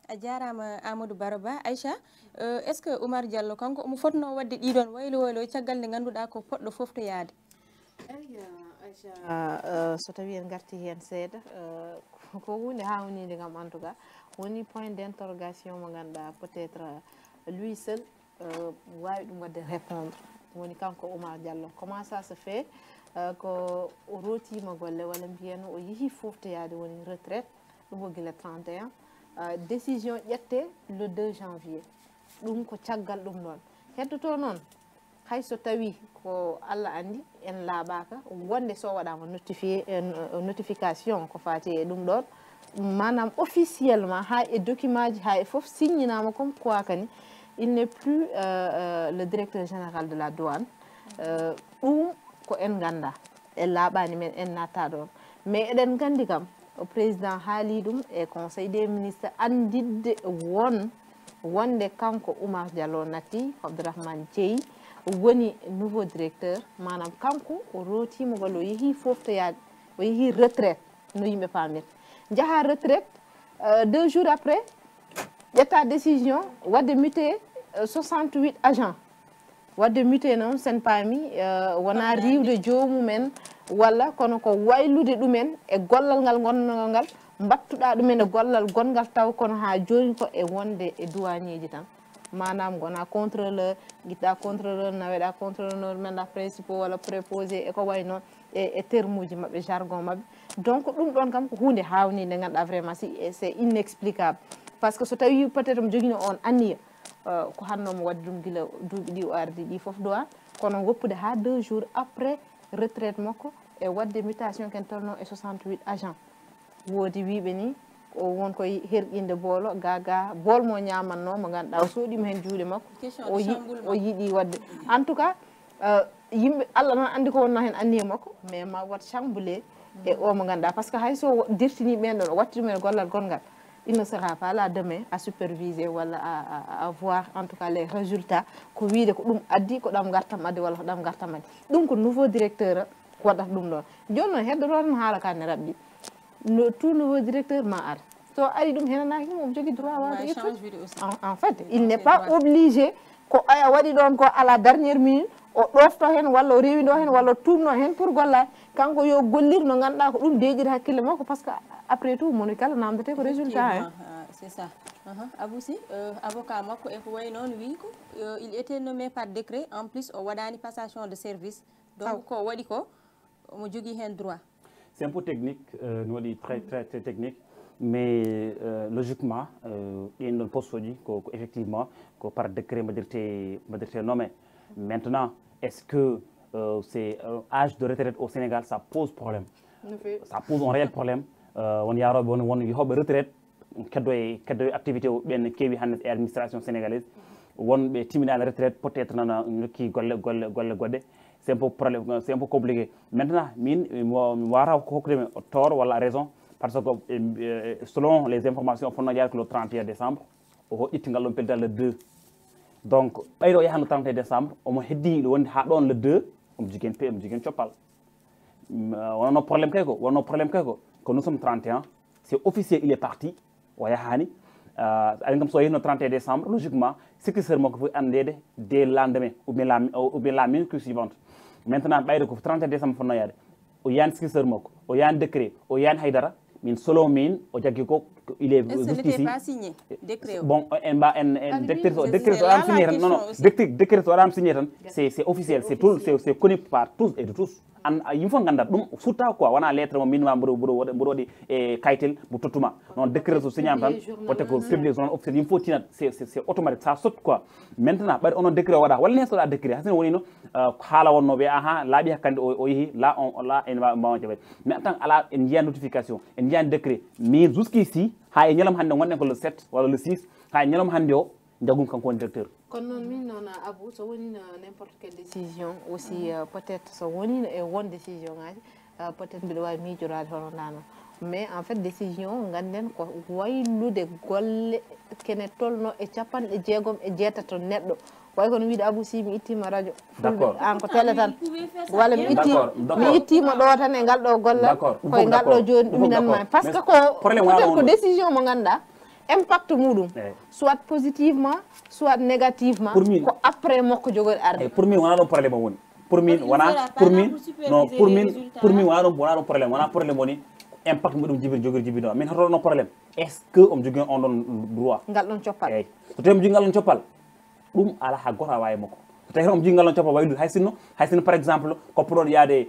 a jarama Amadou Baraba Aïcha est ce que Oumar Diallo kanko omo fotno wadde ɗiɗon waylo caggal nde ganduɗa ko poɗɗo foof to yaade Aïcha so tawi en garti hen seeɗa ko hunde hawnide kam en tout cas woni point d' interrogation mo ganduɗa peut être lui seul wawi ɗum wadde répondre woni kanko Oumar Diallo comment ça se fait ko o rotima golle walla mbiyano o yeehi fofteyade woni retraite ɗum ko guila 31 décision ƴette le 2 janvier ɗum ko caggal ɗum ɗon heddoto noon hayso tawi ko Allah andi en laaɓaka wonde so waɗama notification ko fati e ɗum ɗon manam officiellement ha e document ji ha e foof signanama comme quoi kani il n'est plus le directeur général de la douane ɗum ko en ganda en laaɓani men en natta ɗon mais eɗen gandi kam président haali ɗum e conseil des ministres andidde wonde kanko Oumar Diallo natti Abdourahmane Dieye woni nouveau directeur manam kanko o rotima golle o yeehi foftoyade o yeehi retraite no yimɓe pamirta jaaha retraite 2 jours après ƴetta décision wadde muté 68 agents wadde muté noon sen paami wona riwde jomumen walla kono ko waylude ɗumen e gollal ngal gonnogal ngal mbattuɗa ɗumen e gollal gongal taw kono ha joni ko e wonde e douanier ji tan manam gona contrôleur guiɗɗa contrôleur naweɗa contrôleur menɗa principaux walla préposé e ko way noon e terme uji mabɓe jargon mabɓe donc ɗum ɗon kam ko hunde hawnide ganduɗa vraiment c'est inexplicable par ce que so tawi peut être mo joguino on anniya ko hannomo wadde ɗum guila duuɓi ɗi o ardi ɗi foof dowa kono woppude ha 2 jours après retraite makko e wadde mutation ken tolno e 68 agents woodi wiɓe ni o won koye herƴinde boolo gaga bool mo ñamanno mo ganduɗa o soɗima hen juuɗe makko o yiiɗi wadde en tout cas yimɓe Allah noon andi ko wonno hen anniya makko mais ma wat chamboulé e o mo ganduɗa par ce que hay so dirtini ɓen ɗon o watti ɗumen gollal gongal il ne sera pas là demain à superviser walla à voir en tout cas les résultats ko wiide ko ɗum addi ko ɗam gartam addi walla ko ɗam gartam addi ɗum ko nouveau directeur waɗata ɗum ɗon joni noon heddotoɗema haala ka ne rabɓi tout nouveau directeur ma ar so ari ɗum henanaki mo jogui droit wawde yettude en fait il n'est pas obligé ko aya waɗi ɗon ko à la dernière minute o ɗofto hen walla o rewido hen walla o tumno hen pour gollade kanko yo gollir no ganduɗa ko ɗum deeƴiri hakkille makko par ce que après tout moni kala namdete ko résultat hen c'est ça Aboussi avocat makko e ko way noon wi ko il était nommé par décret en plus o waɗani passation de service donc ko waɗi ko omo jogui hen droit c'est un peu technique no waɗi très technique mais logiquement ɗin ɗon poste uji ko effectivement ko par décret mbaɗirte nommé maintenant est-ce que c'est âge de retraite au Sénégal ça pose problème ça pose un réel problème won yaroɓe won yehoɓe retraite keddo e activité o ɓen keewi hannde e administration sénégalaise wonɓe timminani retraite peut être nana nokki golle goɗɗe c'est un peu problème c'est un peu compliqué maintenant min mi wawata hokkudemi tort walla raison par ce que selon les informations fonno yaade ko le 31 décembre o ƴetti ngal ɗon pellital le 2 donc ɓayɗo yahan le 31 décembre omo heddi ɗo wonde ha ɗon le 2 omo jiguen coppal wonno probléme kay ko ko nous sommes 31 c'est officiel il est parti o yahani aɗa kam so yehino 31 décembre logiquement sécuriseur makko fof andede dès lendemain ou bien la minute suivante maintenant ɓayde ko 31 décembre fonno yaade o yani sécuriseur makko o yani décret o yani haydara min solo min o jaggi ko il est jusqu'ici pas signé décret bon décret so waɗama signé tan non décret so waɗama signé tan c'est officiel c'est connu par tous et de tous yimɓe fof gandat ɗum surtout quoi wona lettre mo minima mboɗo waɗi e kaytel mo tottuma noon décret so signama tan wote ko public journal officiel yimɓe fof tinat c'est automatique ça saute quoi maintenant ɓayde onon décret o waɗa walla ne soɗa décret hasino woni no haala wonnoɓe aha laaɓi hakkande o yeehi là en mbawa jaɓede mais en tant ala en jiya notification en jiyani décret mais jusqu'ici ha e ñalawma hannde gonɗen ko le 7 walla le 6 ha e ñalawma hannde o jagum kanko woni directeur kono noon min noon Abou so woni n'importe quelle décision aussi peut-être so woni e won décision ngaji peut-être mbiɗo wawi miijorade hono ndano mais en fait décision ganden ko waylude golle kene tolno e 67 neɗɗo way kono wiide Abou Sy mi ittima radio d'accord an ko télé tan walla mi ittima ɗo tan e ngal ɗo gollal koye ngal ɗo joni ɗuminanma par ce que ko peut-être ko décision mo ganduɗa impact muɗum soit positivement soit négativement ko après makko jogori arde pour min wona ɗon probléme o woni pour min wona pour min wona ɗon probléme wona probléme woni impact muɗum jogori jibino min hoto ɗon probléme est ce que omo jogui on ɗon droit ngal ɗon coppal eyyi so tawi omo jogui ngal ɗon coppal ɗum ala ha goto a wawi makko so tawi omo jogui ngal ɗon coppal waylude hay sinno par exemple koppoɗon yaade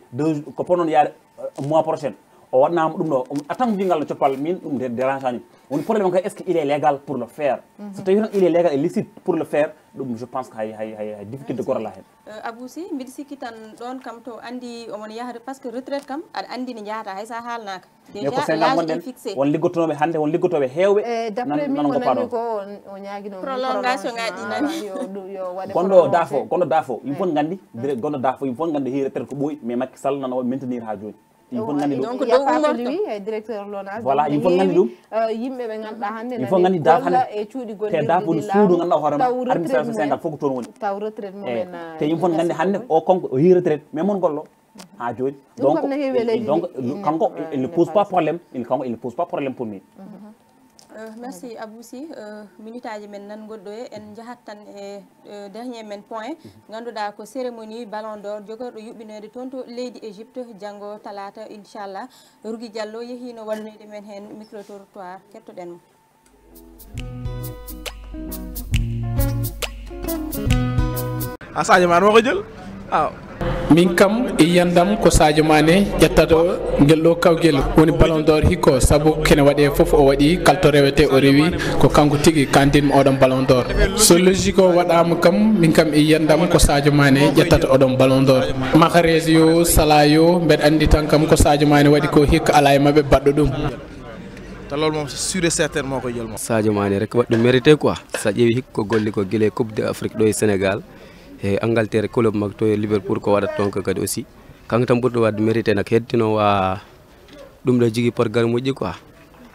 mois prochain o waɗnama ɗum ɗo a tan mo jogui ngal ɗon coppal min ɗum dérange añum woni probléme ko est ce que il est légal pour le faire so tawi tan il est légal et licite pour le faire ɗum je pense que hay difficulté gorla hen Abou Sy mbiɗa sikki tan ɗon kam to andi omon yahata par ce que retraite kam aɗa andi ne jahata hay sa haalnaka déjà l'âge est fixé won liggotonoɓe hannde won liggotoɓe heewɓe d'après min ko nani ko o ñaguino prolongation ngaɗi nani gonɗo daafo yimɓe fof gandi gonɗo daafo yimɓe fof gandi heewi retraite ko ɓooyi mais Macky Sall nana waɗi maintenir ha joni yimɓe fof gandi donc lui directeur lonage voilà yimɓe fof gandi ɗum yimɓe ɓe ganduɗa hannde yimɓe fof gandi daf hannde e cuuɗi te daf woni suudu ganduɗa hoorema administration Sénégal fof ko toon woni taw retraite mumen te yimɓe fof gandi hannde o konko o heewi retraite mais mon gollo ha joni donc kanko il ne pose pas problème il ne pose pas problème pour min merci Abou Sy minute aji men nan goɗɗo en jahat tan e dernier men point ganduɗa ko cérémonie ballon d'or jogorɗo yuɓɓinede toon to leydi Égypte janggo talata inchallah Rougui Diallo yehino waɗanede men hen micro trottoir kettoɗen mo a Sadio Mané wako jël waaw min kam e yandam ko Sadio Mané ƴettata ngel ɗo kawguel woni ballon d'or hikko saabu kene waɗe foof o waɗi kalto rewete o rewi ko kanko tigui kandinmo oɗon ballon d'or so logique o waɗama kam min kam e yandam ko Sadio Mané ƴettata oɗon ballon d'or Mahrez yo Salah yo mbeɗa andi tan kam ko Sadio Mané waɗi ko hikka ala e mabɓe baɗɗo ɗum te loolu moom sûr et certain moo koy jël moom Sadio Mané rek waɗɗo mérité quoi sa ƴeewi hikko golli ko guila coupe d'Afrique ɗo e Sénégal e Angleterre club makko to e Liverpool ko waɗata toon kadi aussi kanko tan ɓurɗo wadde mérité nak heddinowa ɗum ɗo jogui programme moƴƴi quoi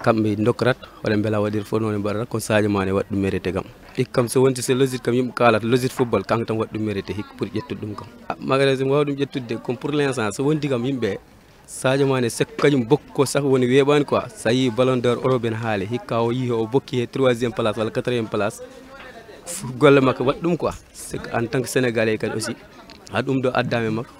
kamɓe dokrat wala beela waɗir fof noon mbaɗata kono Sadio Mané waɗi ɗum mérité kam kam so wonti so logique kam yimɓe kalata logique football kanko tan waɗi ɗum mérité hikka pour ƴettude ɗum kam magasin wawa ɗum ƴettude comme pour l'instant so wonti kam yimɓe Sadio Mané sekko kañum bokki ko sah woni weeɓani quoi sa yi ballon d'or Europe en haali hikka o yi o bokki he 3e place walla 4e place golle makko waɗi ɗum quoi c'est en tant que sénégalais kadi aussi ha ɗum ɗo addame makko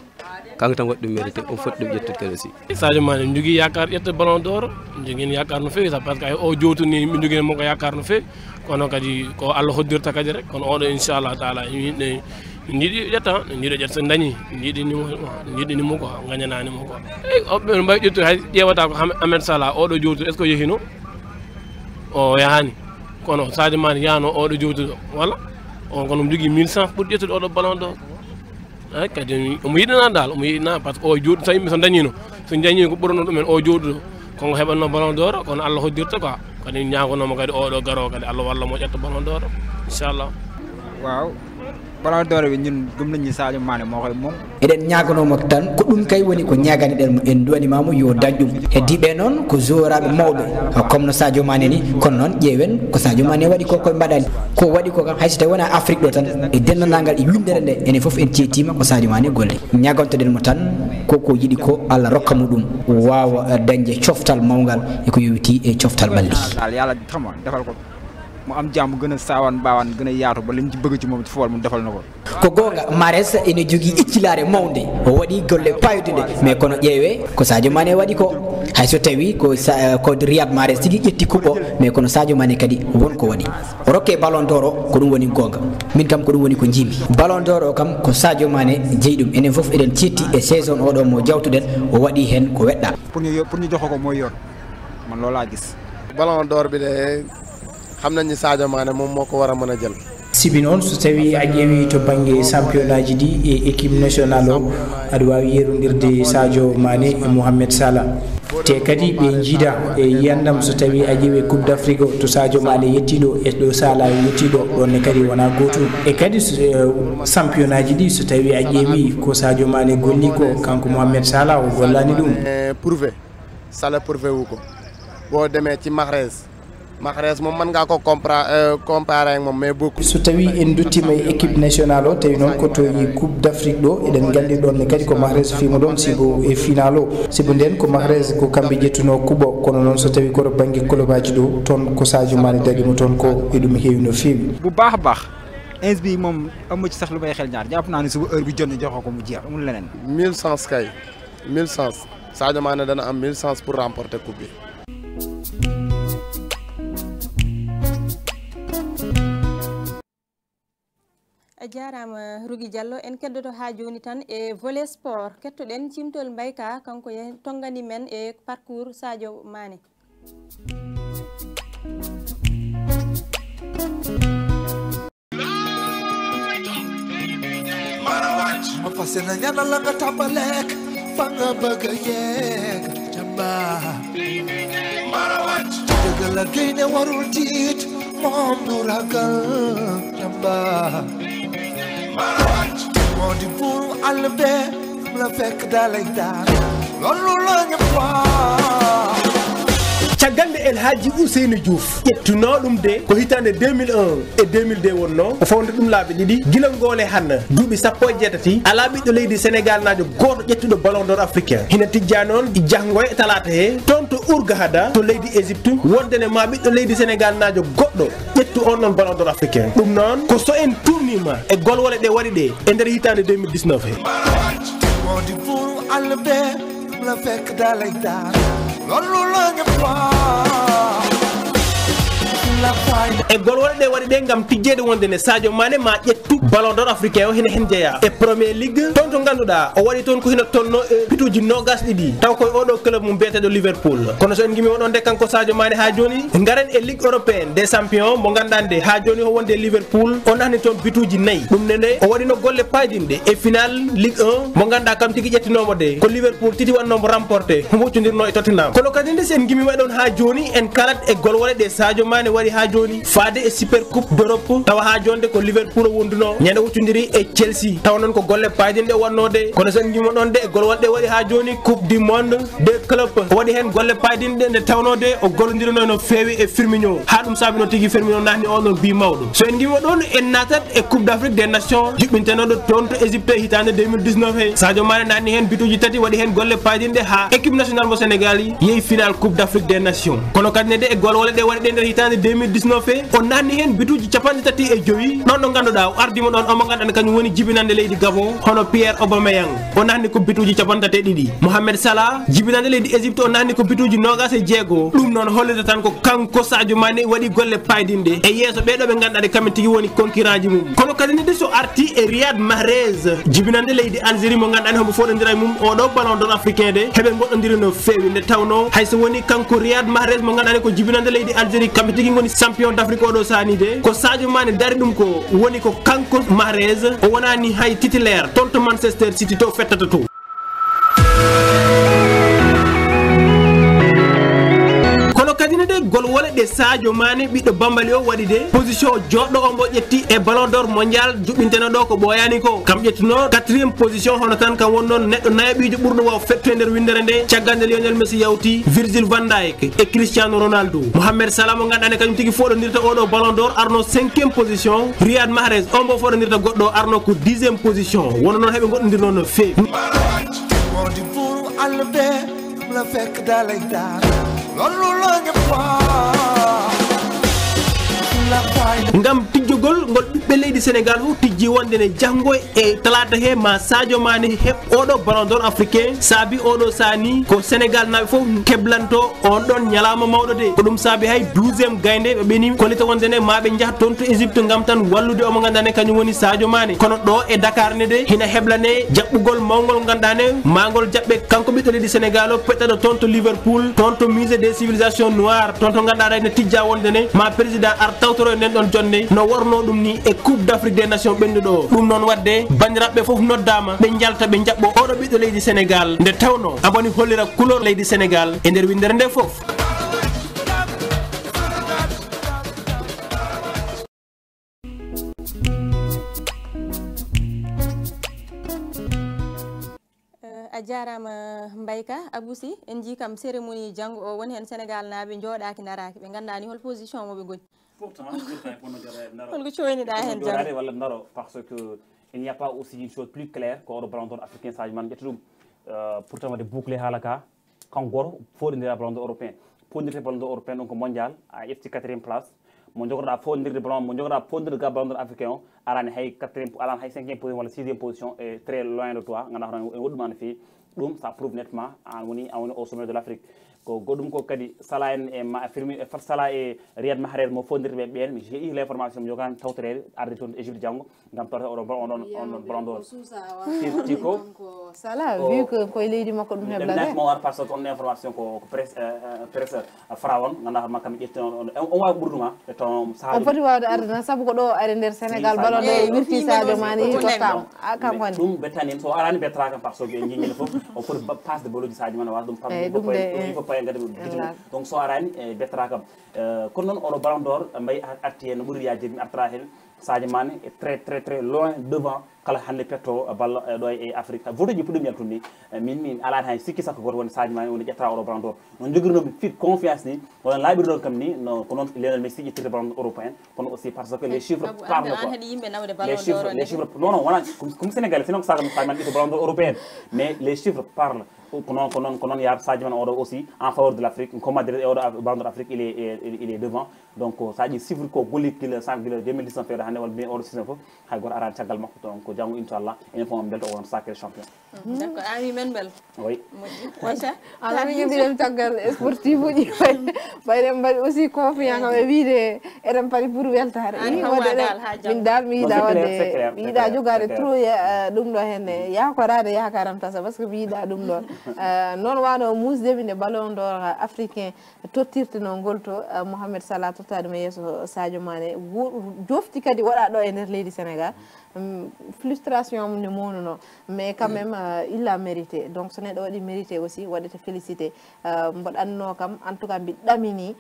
kanko tan waɗi ɗum mérité o foti ɗum ƴettude kadi aussi Sadio Mané mi jogui yakar ƴetta ballon d'or jogui yakar no fewi par ce que o jowtuni mi jogui mo ko yakar no fewi kono kadi ko Allah hoddirta kadi rek kono oɗo inchallah taala ne jiiɗi ƴetta jiiɗo ƴetta so dañi jiiɗinimo quoi gañananimo quoi ɓe mbawi ƴettude hay ƴewata ko Ahmed Salah oɗo jowtude est ce que yehino o yahani kono Sadio Mané yahano oɗo jowtude walla on kono mi jogui 1000 chance pour ƴettude oɗo ballon d'or ay kadi omo yiɗina dal omo yiɗina par ce que o jooɗi so yimɓe so dañino so dañi ko ɓurno ɗumen o jooɗuɗo konko heɓanno ballon d'or kono Allah hoddirta quoi kadi ñagonoma kadi oɗo garo kadi Allah walla mo ƴetta ballon d'or inchallah waaw ballon d'or ɓe ñun gëm nañu Sadio Mané mo koye mom eɗen ñagonomo tan ko ɗum kay woni ko ñagani ɗen mo en duwanimamo yo dañ ɗum heddiɓe noon ko joraɓe mawɓe comme no Sadio Mané ni kono noon ƴeewen ko Sadio Mané waɗi ko koye mbaɗani ko waɗi ko kam hayso tawi wona Afrique ɗo tan e dennanagal e windere nde enen foof en ceetima ko Sadio Mané golle ñagontoɗen mo tan koko yiɗi ko Allah rokka muɗum wawa dañde coftal mawgal eko yowiti e coftal ɓalli yalla xama defal ko mo am jàmm gën a saawan baawan gën a yaatu ba lim ci bëgg ci moom ci football mu defal na ko gonga Mahrez ene jogui iccilare mawde o waɗi golle paydude mais kono ƴeewe ko Sadio Mané waɗi ko hayso tawi ko Riyad Mahrez tigui ƴetti kuɓɓo mais kono Sadio Mané kadi wonko waɗi o rokke ballon d'or o ko ɗum woni gonga min kam ko ɗum woni ko jimi ballon d'or o kam ko Sadio Mané jeeyi ɗum enen foof eɗen cetti e saison oɗo mo jawtuɗen o waɗi hen ko weɗɗa pour ñu joxo ko mooy yoon man loolu laa gis ballon d'or bi de xam nañ ni Sadio Mané moom moo ko war a mën a jël sibi noon so tawi a ƴeewi to banggue championnat ji ɗi e équipe national o aɗa wawi yerodirde Sadio Mané e Mohamed Salah te kadi ɓe jiida e yiyandam so tawi a ƴeewi coupe d' afrique o to Sadio Mané yettiɗo e ɗo Salah yettiɗo ɗonne kadi wona gotum e kadi championnat ji ɗi so tawi a ƴeewi ko Sadio Mané golli ko kanko Mohamed Salah o gollani ɗum prouvé Salah prouvé wu ko boo demee ci Mahrez moom mën ngaa ko comparé ak moom mais beaucoup so tawi en duttima e équipe national o tawi noon ko to coupe d' afrique ɗo eɗen gandi ɗon kadi ko Mahrez fima ɗon sibo e final o sibo nden ko Mahrez ko kamɓe ƴettuno kuɓo kono noon so tawi koto banggue club aji ɗo toon ko Sadio Mané daɗimo toon ko e ɗum heewi no feewi bu baax a baax ins bi moom amu ci sax lu may xel ñaar jàpp naa ne suba heure bi jot na joxo ko mu jeex amul leneen 1000 chance kay 1000 chance Sadio Mané dana am 1000 chance pour remporter coupe bi jarama Rougui Diallo en keddoto ha joni tan e volet sport kettoɗen cimtol mbayka kanko tongani men e parcours Sadio Mané ma fasena ñana la nga tabalek fa nga bëgg yeeg jamba marawat dëgg la gayne warul tiit moom du ragal jamba moo di buuru àll bee la fekk dalay daan loolu la ñëpp wax caggal nde El Hadji Ousseynou Diouf ƴettuno ɗum de ko hitande 2001 e 2002 wonno o fawde ɗum laaɓe ɗiɗi gila ngoole hanna duuɓi 17 ala ɓiɗɗo leydi sénégal najo goto ƴettuɗo ballon d'or africain hina tijja noon janggo e talata he toon to Hurghada to leydi Égypte wondene ma ɓiɗɗo leydi sénégal najo goɗɗo ƴettu on ɗon ballon d'or africain ɗum noon ko so en tournima e golwole ɗe waɗi ɗe e nder hitande 2019 he modi buuru àll bee la fekk dalay daan loolu la ñëpp wax e golwole ɗe waɗi ɗe gam tijjede wondene Sadio Mané ma ƴettu ballon d'or africain o hina hen jeeya e premier ligue toon to ganduɗa o waɗi toon ko hina tonno pituji nogas ɗiɗi taw koye oɗo club mum biyeteɗo Liverpool kono so en gimi oɗon de kanko Sadio Mané ha joni garen e ligue européenne des champions mo gandande ha joni o wonde Liverpool o nahni toon bituji 4 ɗum ne nde o waɗino golle paydinɗe e final ligue 1 mo ganduɗa kam tigui ƴettinomo de ko Liverpool titi wannomo remporté huccodirno e Tottenham kono kadi nde sen gimi waɗon ha joni en kalat e golwole ɗe Sadio Mané waɗi waɗi ha joni faade e super coupe d'Europe tawa ha jonde ko Liverpool wonduno ñande wuccudiri e Chelsea tawa non ko golle paydinde wannode kono sen jimo ɗon de e gol wadde waɗi ha joni coupe du monde des clubs waɗi hen golle paydinde nde tawnode o gollodirino no fewi e Firmino ha ɗum sabino tigui Firmino nahni on ɗon bi mawɗo so en guima ɗon en natat e coupe d'Afrique des nations juɓɓintenoɗo toon to Égypte hitande 2019 he Sadio Mané nahni hen bituji tati waɗi hen golle paydinde ha équipe nationale mo Sénégal yeehi final coupe d'Afrique des nations kono kadi nede e gol wole ɗe waɗi ɗe nder hitande 2019 he o nahni hen bituji capanɗe tati e joyi ɗon ɗo ganduɗa o ardima ɗon omo ganduɗa kañum woni jibinande leydi Gabon hono Pierre Aubameyang o nahni ko bituji capanɗe tati e ɗiɗi Mohamed Salah jibinande leydi Égypte o nahni ko bituji nogas e jeego ɗum noon hollita tan ko kanko Sadio Mané waɗi golle paydinde e yeeso ɓeɗo ɓe ganduɗa ɗe kamen tigui woni concurrent ji mum kono kadi nede so arti e Riyad Mahrez jibinande leydi Algérie mo ganduɗa homo foɗodira e mum oɗo ballon d'or africain de heɓe goɗɗodiri no fewi nde tawno hayso woni kanko Riyad Mahrez mo ganduɗa ko jibinande leydi Algérie kamɓe tigui woni champion d'Afrique oɗo sani de ko Sadio Mané dari ɗum ko woni ko kanko Mahrez o wonani hay titulaire toon to Manchester City to fettata to gol wole de Sadio Mané ɓiɗɗo Bambali o waɗi de position joɗɗo o mo ƴetti e ballon d'or mondial juɓɓinteno ɗo ko ɓoyani ko kam ƴettino 4e position hono tan kam won noon neɗɗo nayaɓijo ɓurɗo waw fetto e nder windere nde caggal nde Lionel Messi yawti Virgil van Dijk e Cristiano Ronaldo Mohamed Salah mo ganduɗa kañum tigui foɗodirta oɗo ballon d'or arno 5e position Riyad Mahrez on mo foɗodirta goɗɗo arno ko 10e position wono noon heɓe goɗɗodirno no fewi ngam tijjogol ngol ɓiɓɓe leydi Sénégal fof tijji wonde ne janggo e talata he ma Sadio Mané heɓ oɗo ballon d'or africain saabi oɗo sani ko Sénégal naɓe fof keblanto on ɗon ñalama mawɗo de ko ɗum saabi hay 12e gaynde ɓe ɓeni kolita wonde ne maɓe jaaha toon to Égypte ngam tan wallude omo ganduɗa ne kañum woni Sadio Mané kono ɗo e Dakar ne de hina heblane jaɓɓugol mawgol ganduɗa ne magol jaɓɓe kanko ɓiɗɗo leydi Sénégal o peɗɗaɗo toon to Liverpool toon to musée des civilisations noires toon to ganduɗa ne tijja wonde ne ma président ar tawtoro e nden ɗon jonde no warno ɗum ni e coupe d'Afrique des nations ɓenduɗo ɗum noon wadde bandiraɓe foof noddama ɓe jalta ɓe jaɓɓo oɗo ɓiɗɗo leydi Sénégal nde tawno aboni hollira couleur leydi Sénégal e nder windere nde foof a jarama Mbayka Aboussi en jii kam cérémonie janggo o woni hen Sénégal naaɓe jooɗaki daraki ɓe gandani hol position moɓe goni holko coyniɗa hen janggo walla daro parce que il n'y a pas aussi une chose plus claire ko oɗo ballon d'or africain Sadio Mané ƴetta ɗum pourtant wadde bouclé haala ka kanko goto foɗodira ballon d'or européen foɗodirte ballon d'or européen ɗon ko mondial a ƴetti 4e place mo jogoɗa foɗodirde ballon mo jogoɗa foɗodirde ga ballon d'or africain o arani hay 4e alani hay 5e position walla 6e position et très loin de toi ganduɗa hono en woɗɗuma no fewi ɗum ça prouve nettement an woni au sommet de l'Afrique ko goɗɗum ko kadi Salah en e Firmino e Fat Salah e Riyad Mahrez mo fodirde ɓe ɓen j'ai eu l'information mo jogani tawtorede arde toon Égypte janggo gam tawta oɗon ballon d'or tiko Salah vu que koye leydi makko ɗum heblade mo war par ce que on information ko presse fra on ganduɗa hoorema kam ƴetti on wawi ɓurduma e ton on foti wawde arde tan saabu ko ɗo ari nder Sénégal ballon d'or wirti Sadio Mané tottama kankone ɗum bettani en so arani bettara kam par ce que en jiññene foof on foti pasde boloji Sadio Mané wasa ɗum pam paye ngadi donc so arani e bettara kam kono noon oɗo ballon d'or mbayi arti hen no ɓuuri yaji mi artara hen Sadio Mané est très loin devant kala hande petto balla ɗo e Afrique voto ji puɗɗum yaltude ni min alani hay sikki sakko goto woni Sadio Mané woni ƴettara oɗo ballon d'or non jogirnomi fit confiance ni wona laaɓirɗon kam ni no ko noon Lionel Messi ƴettirde ballon européen kono aussi par ce que les chiffres parlent quoi les chiffres non wona comme Sénégal sinon ko Sadio Mané ƴetti ballon d'or européen mais les chiffres parlent ko noon yaata Sadio Mané oɗo aussi en faveur de l'Afrique comment dire oɗo ballon d'or Afrique il est devant donc sa ƴi chiffre ko golli kila 2019 feere hande walla oɗo saison fof hay goto arani caggal makko donc janggo inchallah enen fof belto o won sacré champion d'accord a wi men bel oui Aïcha ala joguiɗen caggal sportif uji ɓayɗen mbaɗi aussi confiant kam e wiide eɗen paari pour weltare min dal mi yiiɗa wadde mi yiiɗa jogade trop ɗum ɗo henne yakorade yakaram tasa par ce que mi yiiɗa ɗum ɗon noon wano musdeɓe nde ballon d'or africain tottirte no ngol to Mohamed Salah tottade mo yesso Sadio Mané jofti kadi waɗa ɗo e nder leydi Sénégal frustration ne monuno mais quand même il l'a mérité donc ce n'est pas mérité aussi wadete félicité mboɗanno kam en tout cas mbi ɗamini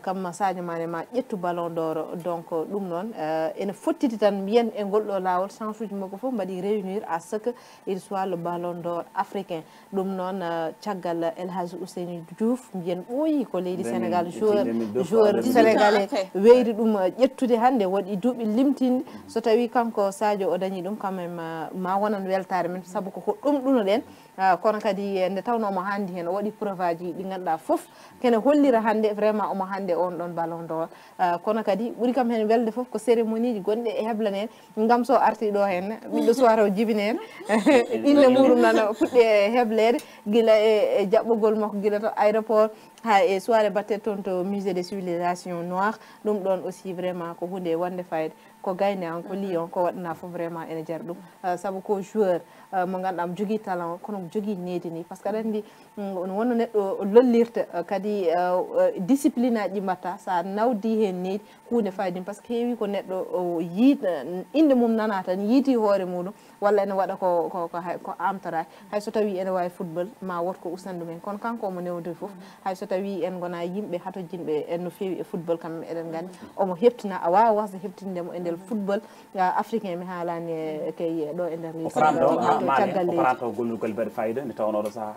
kam Sadio Mané ma ƴettu ballon d'or donc ɗum noon ene fottiti tan mbiyen e ngol ɗo lawol chance uji makko fof mbaɗi réunir à ce que il soit le ballon d'or africain ɗum noon caggal El Hadji Ousseynou Diouf mbiyen ɓooyi ko leydi Sénégal joueur sénégalais weydi ɗum ƴettude hannde waɗi duuɓi limtinde so tawi kanko Sadio o dañi ɗum quand même ma wonan weltare men saabu ko ɗum ɗunoɗen kono kadi nde tawno omo handi hen o waɗi preuve aji ɗi ganduɗa foof kene hollira hannde vraiment omo hande on ɗon ballon d'or kono kadi ɓuuri kam hen welde foof ko cérémonie ji gonɗe e heblan en ngam so arti ɗo hen ɓiɗɗo soir o jibine en inde muɗum nana fuɗɗi e heblede guila e jaɓɓugol makko guila to aéroport ha e soirée batte toon to musée des civilisations noires ɗum ɗon aussi vraiment ko hunde wonde fayde ko gayne an ko lion ko waɗana fof vraiment ene jar ɗum saabu ko joueur mo ganduɗa mo jogui talent kono mo jogui needi ni par ce que aɗa andi wonno neɗɗo lollirta kadi discipline aji ɗi mbatta sa nawdi hen needi hunde fayde par ce que heewi ko neɗɗo yiit inde mum nana tan yiiti hoore muɗum walla ene waɗa ko amtara hay so tawi ene wawi football ma wot ko usandu men kono kanko omo newdoy foof hay so tawi en gona yimɓe hato jinɓe en no fewi e football kam eɗen gandi omo heptina a wawa wasde heptindemo e nder football africain mi haalani kay ɗo e nder caggal leydi golnugol mbaɗa fayida nde tawnoɗo saaha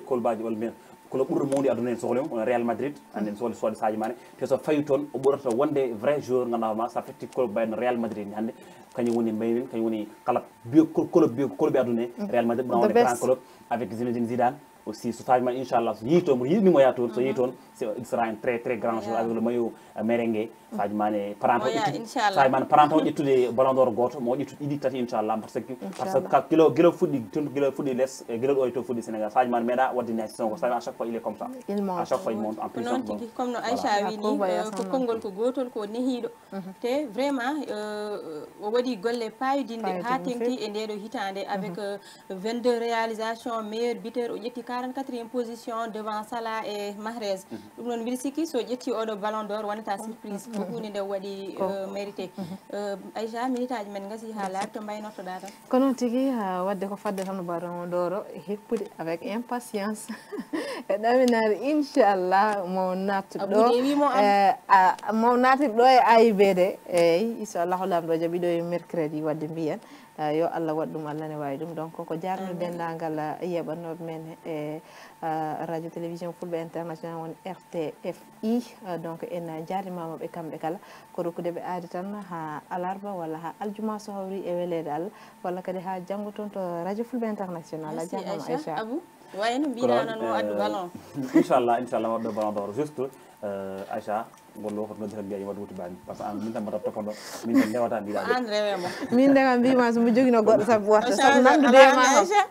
kolbaji olmen kono ɓurɗo mawdi aduna en sohla mum Real Madrid anden sohli soode Sadio Mané te so fawi toon o ɓurata wonde vrai joueur ganduɗa sa fetti club mbayno Real Madrid ni hannde kañum woni maymin kañum woni kala club aduna e Real Madrid ɓurna wonde grand club avec Zinedine Zidane aussi so Sadio Mané inchallah so yeehi toon mo yiɗnimo yaa toon so yeehi toon il sera un très très grand joueur avec le maillot merengue Sadio Mané Sadio Mané paranta o ƴettude ballon d'or goto mo ƴettude ɗiɗi tati inchallah par ce que guila fuɗɗi less guila ɗo e to fuɗɗi Sénégal Sadio Mané meeɗa waddini hay saison ko à chaque fois il est comme ça à chaque fois il monte en puissance noon tigui comme no Aïcha wi ni ko konngol ko gotol ko nehiɗo te vraiment o waɗi golle payidinde ha tengti e ndeɗo hitande avec 22 réalisations meilleur buteur o ƴetti 44e position devant Salah et Mahrez ɗum noon mbiɗa sikki so ƴetti oɗo ballon d'or wonata surprise ko hunde nde waɗi mérité Aïcha minute aji men gasi ha laabi to mbaynortoɗa tan ko noon tigui wadde ko fadde tan ballon d'or heppude avec impatience e ɗaminare inchallah mo nattuɗo mo nattuɗo e AIBD eyyi inchallah lamɗo jaaɓi ɗo e mercredi wadde mbiyen yo Allah waɗ ɗum Allah ne wawi ɗum donc ko jarno dendagal yeɓannoɓe men e radio télévision fulɓe international won RTFI donc en jarimamaɓe kamɓe kala ko rokkudeɓe aadi tan ha alarba walla ha aljuma so hawri e welede Allah walla kadi ha janggo toon to radio fulɓe international a jarnama Aïcha Abou wayno mbiɗa noon mo addu ballon inchallah waɗɗo ballon d'or juste Aïcha gollo ko noddi tan mbiya waɗa wuti bani par ce que min tan mbaɗa topoɗo min tan ndewata mbiɗa an rewemo min de kam mbima somo joguino goɗɗo sabu watta sabu nandude ma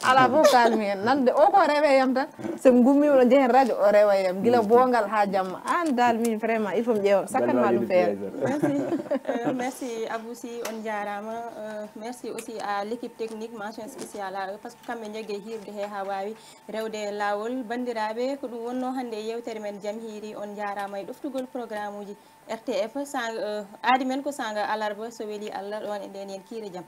ala fof kalmi hen nandude o ko reweyam tan somi gummima ɗo jehen radio o rewayam guila bongal ha jamma an dal min vraiment il faut mi ƴeewa sakkanma ɗum feere merci Abou Sy on jarama merci aussi à l'équipe technique mention spéciale à eux parce que kamɓe jaggue hirde he ha wawi rewde lawol bandiraɓe ko ɗum wonno hande yewtere men Jam Hiiri on jarama e ɗoftugol programme uji RTF aadi men ko sanga alarba so weeli Allah ɗon e nden yen kiire jaam